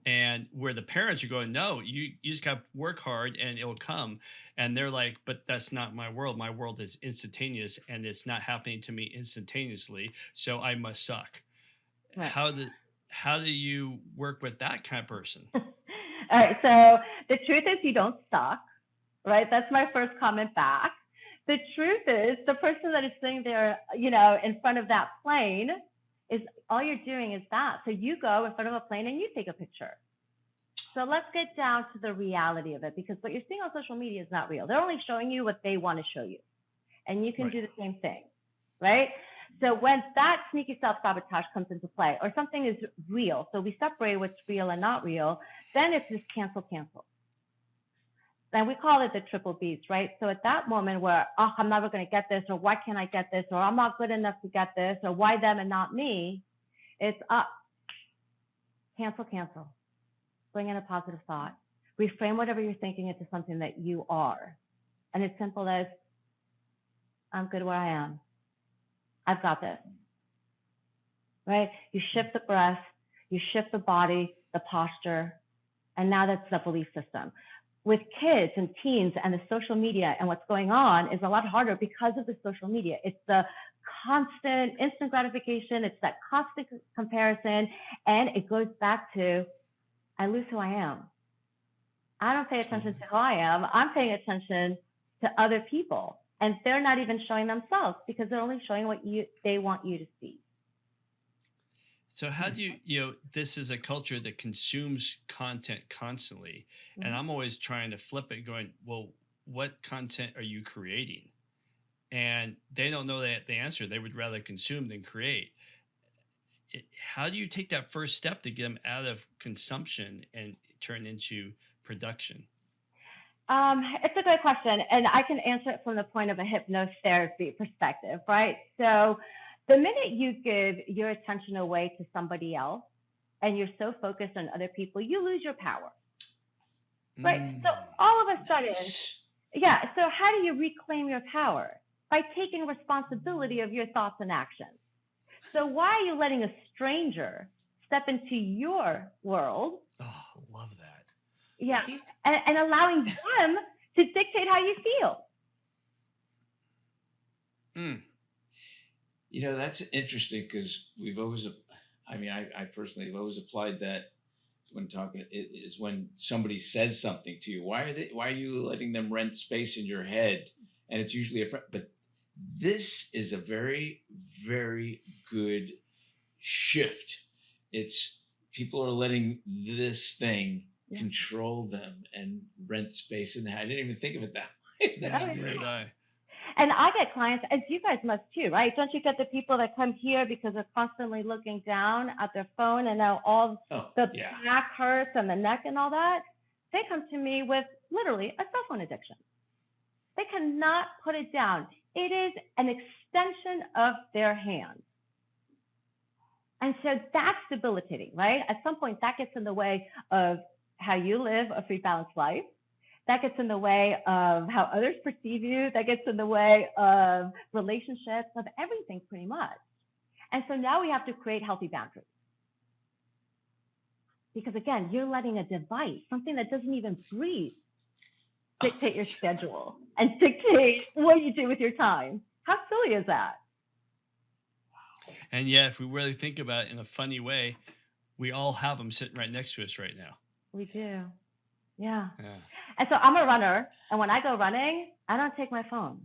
And where the parents are going, no, you just got to work hard and it'll come. And they're like, but that's not my world. My world is instantaneous and it's not happening to me instantaneously. So I must suck. Right. How do you work with that kind of person? All right. So the truth is you don't suck, right? That's my first comment back. The truth is the person that is sitting there, in front of that plane is all you're doing is that. So you go in front of a plane and you take a picture. So let's get down to the reality of it, because what you're seeing on social media is not real. They're only showing you what they want to show you. And you can do the same thing, right? So when that sneaky self-sabotage comes into play, or something is real, so we separate what's real and not real, then it's just cancel. And we call it the triple B's, right? So at that moment where, I'm never going to get this, or why can't I get this, or I'm not good enough to get this, or why them and not me, it's up. Cancel. Bring in a positive thought. Reframe whatever you're thinking into something that you are. And it's simple as, I'm good where I am. I've got this. Right? You shift the breath, you shift the body, the posture, and now that's the belief system. With kids and teens and the social media and what's going on is a lot harder because of the social media. It's the constant instant gratification. It's that constant comparison. And it goes back to, I lose who I am. I don't pay attention to who I am. I'm paying attention to other people. And they're not even showing themselves because they're only showing what they want you to see. So how do you, this is a culture that consumes content constantly. And I'm always trying to flip it going, well, what content are you creating? And they don't know the answer. They would rather consume than create. How do you take that first step to get them out of consumption and turn into production? It's a good question. And I can answer it from the point of a hypnotherapy perspective, right? So the minute you give your attention away to somebody else and you're so focused on other people, you lose your power, right? So all of a sudden, so how do you reclaim your power? By taking responsibility of your thoughts and actions. So why are you letting a stranger step into your world? Oh, I love that. Yeah, and allowing them to dictate how you feel. That's interesting because we've always, I personally have always applied that when talking, is when somebody says something to you. Why are you letting them rent space in your head? And it's usually a friend, but this is a very, very good shift. It's people are letting this thing control them and rent space in the head. I didn't even think of it that way. That's great. And I get clients, as you guys must too, right? Don't you get the people that come here because they're constantly looking down at their phone and now all the back hurts and the neck and all that? They come to me with literally a cell phone addiction. They cannot put it down. It is an extension of their hand. And so that's debilitating, right? At some point, that gets in the way of how you live a free, balanced life. That gets in the way of how others perceive you. That gets in the way of relationships, of everything pretty much. And so now we have to create healthy boundaries. Because again, you're letting a device, something that doesn't even breathe, dictate your schedule and dictate what you do with your time. How silly is that? And if we really think about it in a funny way, we all have them sitting right next to us right now. We do. Yeah. And so I'm a runner. And when I go running, I don't take my phone.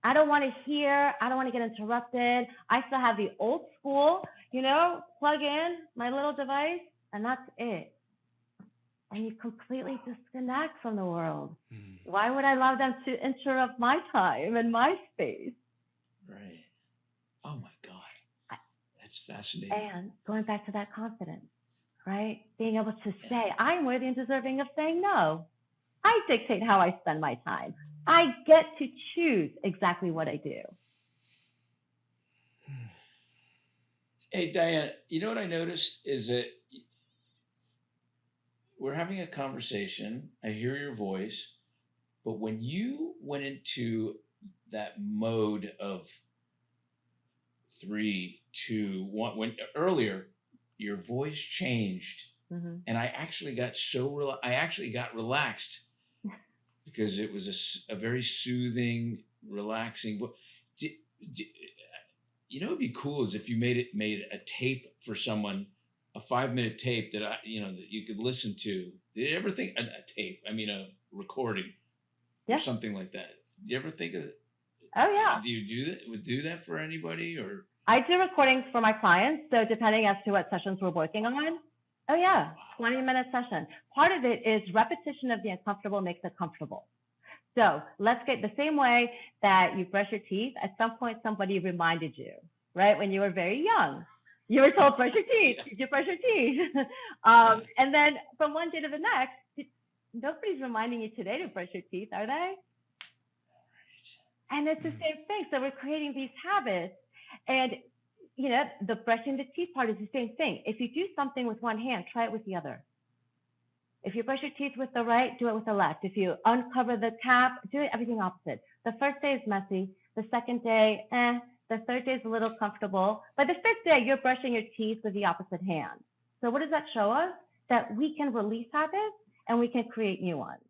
I don't want to hear. I don't want to get interrupted. I still have the old school, plug in my little device and that's it. And you completely disconnect from the world. Why would I allow them to interrupt my time and my space? Right. Oh my God. That's fascinating. And going back to that confidence, right? Being able to say, I'm worthy and deserving of saying no. I dictate how I spend my time. I get to choose exactly what I do. Hey, Dayana, you know what I noticed is that we're having a conversation. I hear your voice, but when you went into that mode of 3, 2, 1, when earlier your voice changed, and I actually got relaxed because it was a very soothing, relaxing voice. It'd be cool is if you made a tape for someone, a 5-minute tape that that you could listen to. Did you ever think a tape? I mean, a recording or something like that. Did you ever think of it? Oh yeah. Do you do that for anybody or? I do recordings for my clients. So depending as to what sessions we're working on. Oh yeah, 20-minute session. Part of it is repetition of the uncomfortable makes it comfortable. So let's get the same way that you brush your teeth. At some point, somebody reminded you, right? When you were very young, you were told, brush your teeth. Did you brush your teeth? And then from one day to the next, nobody's reminding you today to brush your teeth, are they? And it's the same thing. So we're creating these habits. And, the brushing the teeth part is the same thing. If you do something with one hand, try it with the other. If you brush your teeth with the right, do it with the left. If you uncover the tap, do it everything opposite. The first day is messy. The second day, The third day is a little comfortable. By the fifth day, you're brushing your teeth with the opposite hand. So what does that show us? That we can release habits and we can create new ones.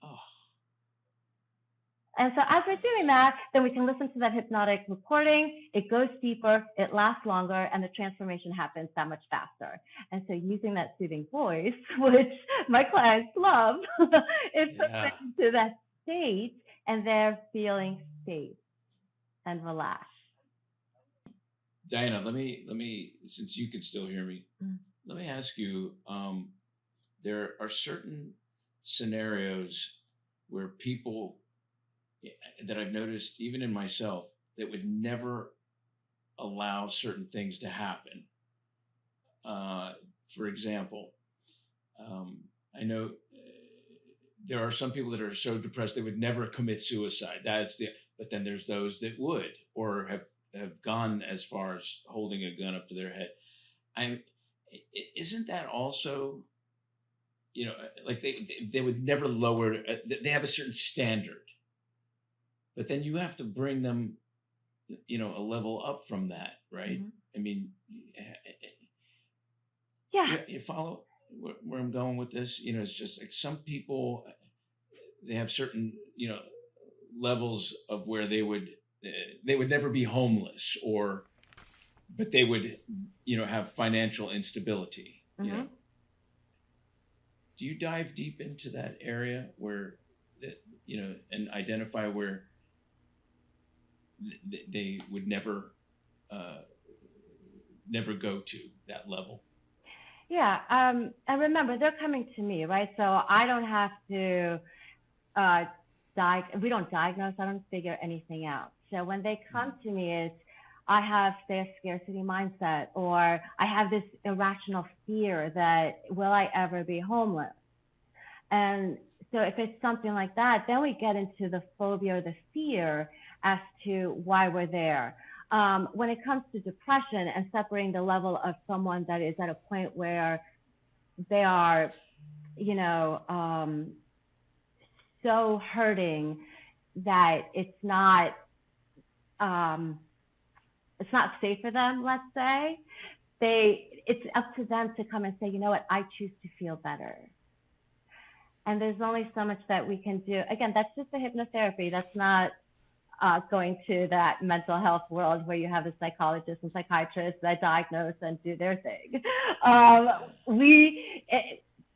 Oh. And so as we're doing that, then we can listen to that hypnotic recording. It goes deeper, it lasts longer, and the transformation happens that much faster. And so using that soothing voice, which my clients love, it puts them into that state and they're feeling safe and relaxed. Dayana, let me, since you can still hear me, let me ask you, there are certain scenarios where people that I've noticed, even in myself, that would never allow certain things to happen. For example, I know there are some people that are so depressed they would never commit suicide. But then there's those that would, or have gone as far as holding a gun up to their head. Isn't that also, like they would never lower, they have a certain standard, but then you have to bring them, a level up from that, right? Mm-hmm. I mean, you follow where I'm going with this? It's just like some people, they have certain, levels of where they would never be homeless, but they would, have financial instability. Mm-hmm. Do you dive deep into that area where, and identify where they would never go to that level? Yeah, and remember, they're coming to me, right? So I don't have to we don't diagnose, I don't figure anything out. So when they come to me, it's I have, say, a scarcity mindset, or I have this irrational fear that will I ever be homeless? And so if it's something like that, then we get into the phobia or the fear as to why we're there. When it comes to depression and separating the level of someone that is at a point where they are, so hurting that it's not safe for them, let's say, it's up to them to come and say, you know what, I choose to feel better. And there's only so much that we can do. Again, that's just the hypnotherapy. That's not going to that mental health world where you have the psychologists and psychiatrists that diagnose and do their thing.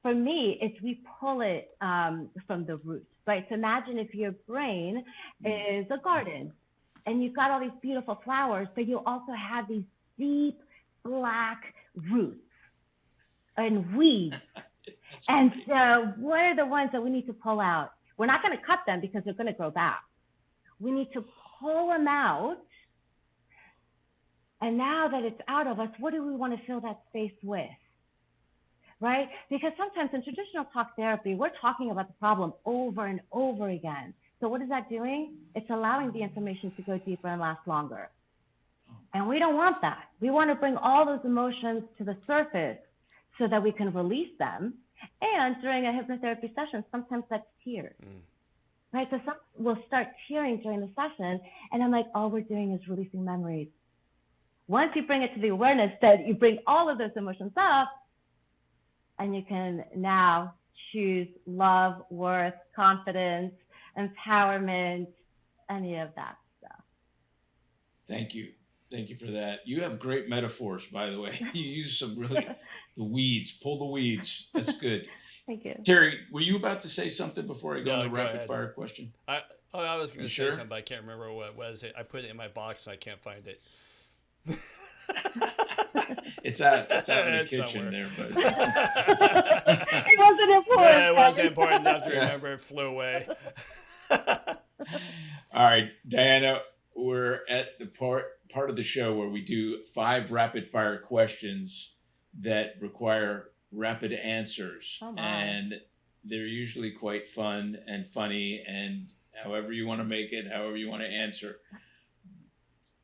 for me, it's we pull it from the roots, right? So imagine if your brain is a garden and you've got all these beautiful flowers, but you also have these deep black roots and weeds. And so what are the ones that we need to pull out? We're not going to cut them because they're going to grow back. We need to pull them out. And now that it's out of us, what do we want to fill that space with? Right? Because sometimes in traditional talk therapy, we're talking about the problem over and over again. So what is that doing? It's allowing the information to go deeper and last longer. And we don't want that. We want to bring all those emotions to the surface so that we can release them. And during a hypnotherapy session, sometimes that's tears. Right? So some will start tearing during the session. And I'm like, all we're doing is releasing memories. Once you bring it to the awareness that you bring all of those emotions up, and you can now choose love, worth, confidence, empowerment, any of that stuff. Thank you. Thank you for that. You have great metaphors, by the way. You use some really, the weeds, pull the weeds. That's good. Thank you. Terry, were you about to say something before I go No, on the go rapid ahead. fire question? I was going to say sure? something, but I can't remember what it was. I put it in my box and I can't find it. It's out in the It's kitchen there, but It wasn't important. Yeah, it wasn't important enough to remember. It flew away. all right, Dayana, we're at the part of the show where we do 5 rapid fire questions that require rapid answers. Oh my. And they're usually quite fun and funny, and however you want to make it, however you want to answer.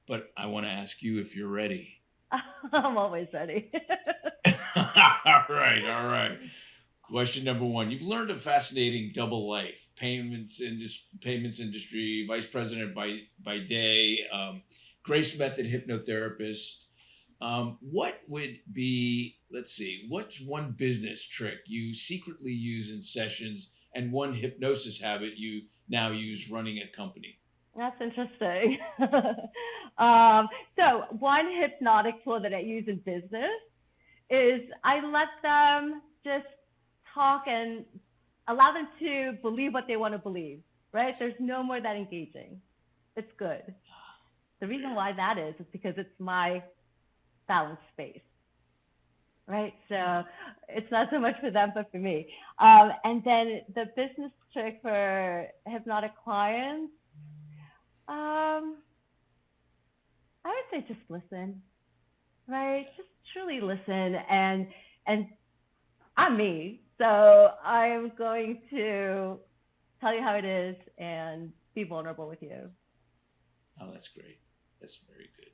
But I want to ask you if you're ready. I'm always ready. All right. Question number 1. You've learned a fascinating double life. Payments industry, vice president by day, Grace Method hypnotherapist. What would be, what's one business trick you secretly use in sessions and one hypnosis habit you now use running a company? That's interesting. So one hypnotic tool that I use in business is I let them just talk and allow them to believe what they want to believe, right? There's no more that engaging. It's good. The reason why that is because it's my balanced space, right? So it's not so much for them, but for me. And then the business trick for hypnotic clients, I would say just listen, right? Just truly listen. And I'm me, so I'm going to tell you how it is and be vulnerable with you. Oh, that's great. That's very good.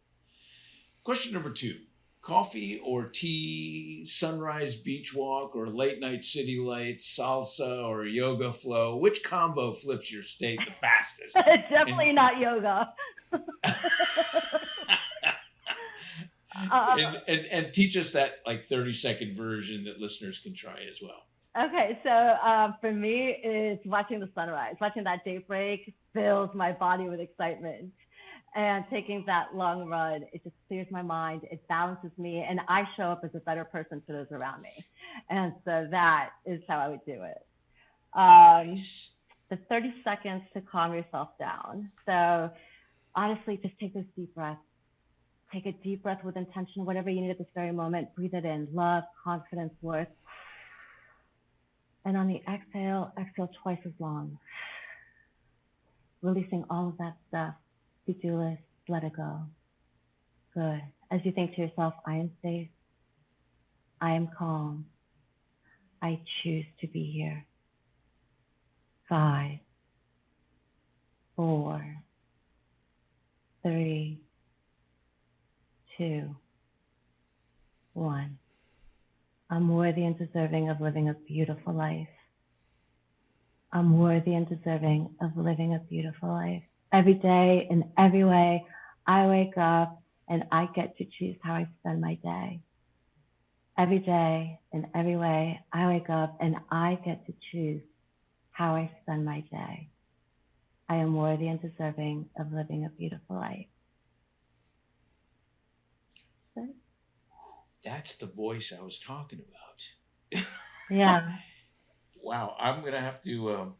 Question number 2. Coffee or tea, sunrise beach walk, or late night city lights, salsa or yoga flow? Which combo flips your state the fastest? Definitely not yoga. And teach us that 30-second version that listeners can try as well. Okay, so for me, it's watching the sunrise. Watching that daybreak fills my body with excitement. And taking that long run, it just clears my mind. It balances me, and I show up as a better person for those around me. And so that is how I would do it. Nice. The 30 seconds to calm yourself down. So honestly, just take those deep breaths. Take a deep breath with intention, whatever you need at this very moment. Breathe it in. Love, confidence, worth. And on the exhale twice as long. Releasing all of that stuff. To-do list, let it go. Good. As you think to yourself, I am safe. I am calm. I choose to be here. 5, 4, 3, 2, 1. I'm worthy and deserving of living a beautiful life. I'm worthy and deserving of living a beautiful life. Every day, in every way, I wake up and I get to choose how I spend my day. Every day, in every way, I wake up and I get to choose how I spend my day. I am worthy and deserving of living a beautiful life. That's the voice I was talking about. Yeah. Wow, I'm gonna have to.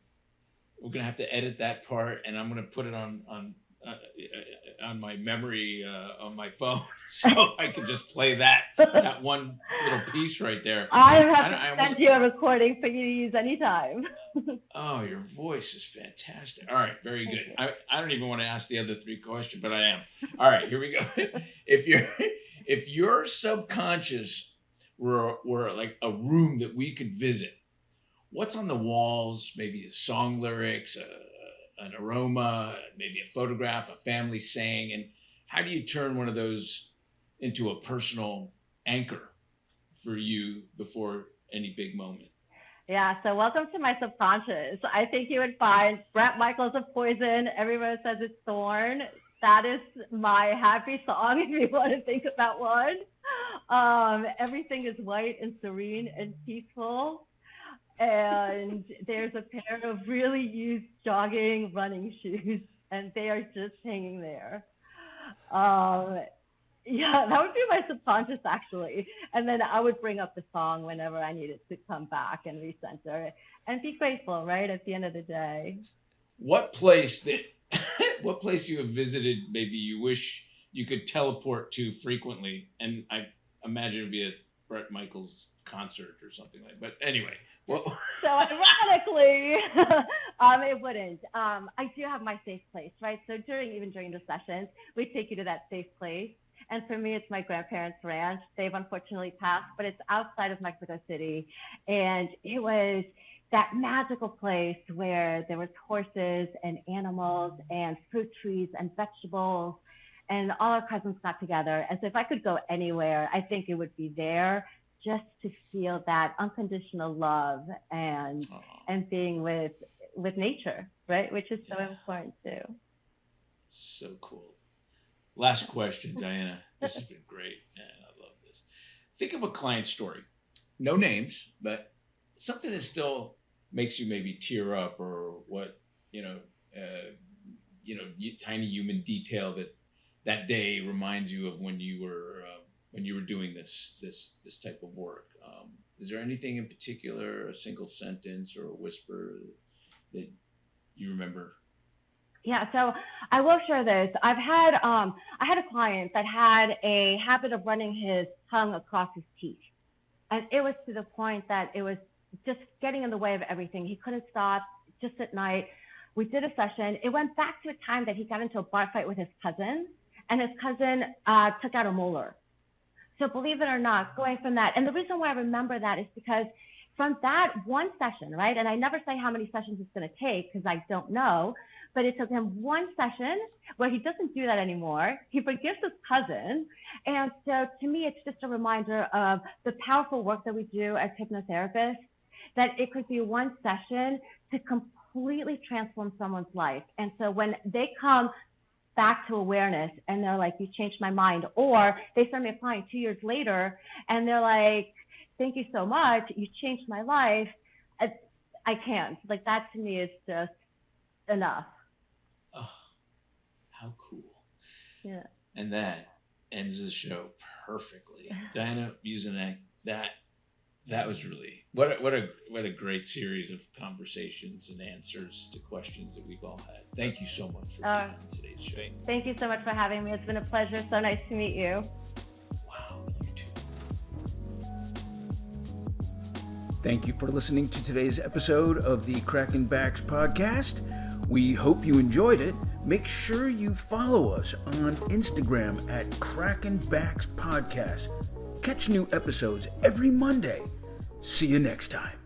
We're gonna have to edit that part, and I'm gonna put it on my memory on my phone, so I can just play that one little piece right there. I have to send you a recording for you to use anytime. Oh, your voice is fantastic. All right, very good. I don't even want to ask the other three questions, but I am. All right, here we go. If your subconscious were like a room that we could visit, what's on the walls? Maybe song lyrics, an aroma, maybe a photograph, a family saying, and how do you turn one of those into a personal anchor for you before any big moment? Yeah, so welcome to my subconscious. I think you would find Bret Michaels of Poison, Everyone Says It's Thorn. That is my happy song if you want to think about one. Everything is white and serene and peaceful. And there's a pair of really used jogging running shoes, and they are just hanging there. Yeah, that would be my subconscious, actually. And then I would bring up the song whenever I needed to come back and recenter it and be grateful, right, at the end of the day. What place you have visited maybe you wish you could teleport to frequently? And I imagine it'd be a Bret Michaels concert or something like that. But anyway. Well. So ironically, it wouldn't. I do have my safe place, right? So during the sessions, we take you to that safe place. And for me, it's my grandparents' ranch. They've unfortunately passed, but it's outside of Mexico City. And it was that magical place where there was horses and animals and fruit trees and vegetables. And all our cousins got together. And so if I could go anywhere, I think it would be there, just to feel that unconditional love and being with nature, right? Which is so important too. So cool. Last question, Dayana. This has been great. Man, I love this. Think of a client story. No names, but something that still makes you maybe tear up, or what, tiny human detail that day reminds you of when you were doing this type of work. Is there anything in particular, a single sentence or a whisper that you remember? Yeah, so I will share this. I had a client that had a habit of running his tongue across his teeth. And it was to the point that it was just getting in the way of everything. He couldn't stop, just at night. We did a session. It went back to a time that he got into a bar fight with his cousin, and his cousin took out a molar. So believe it or not, going from that, and the reason why I remember that is because from that one session, right? And I never say how many sessions it's going to take because I don't know, but it took him one session where he doesn't do that anymore. He forgives his cousin. And so to me, it's just a reminder of the powerful work that we do as hypnotherapists, that it could be one session to completely transform someone's life. And so when they come back to awareness and they're like, you changed my mind, or they send me a client 2 years later and they're like, thank you so much, you changed my life. I can't. Like, that to me is just enough. Oh, how cool. Yeah. And that ends the show perfectly. Dayana Muzinek, that was really what a great series of conversations and answers to questions that we've all had. Thank you so much for being on today's show. Thank you so much for having me. It's been a pleasure. So nice to meet you. Wow, you too. Thank you for listening to today's episode of the Crackin Backs Podcast. We hope you enjoyed it. Make sure you follow us on Instagram at Crackin Backs Podcast. Catch new episodes every Monday. See you next time.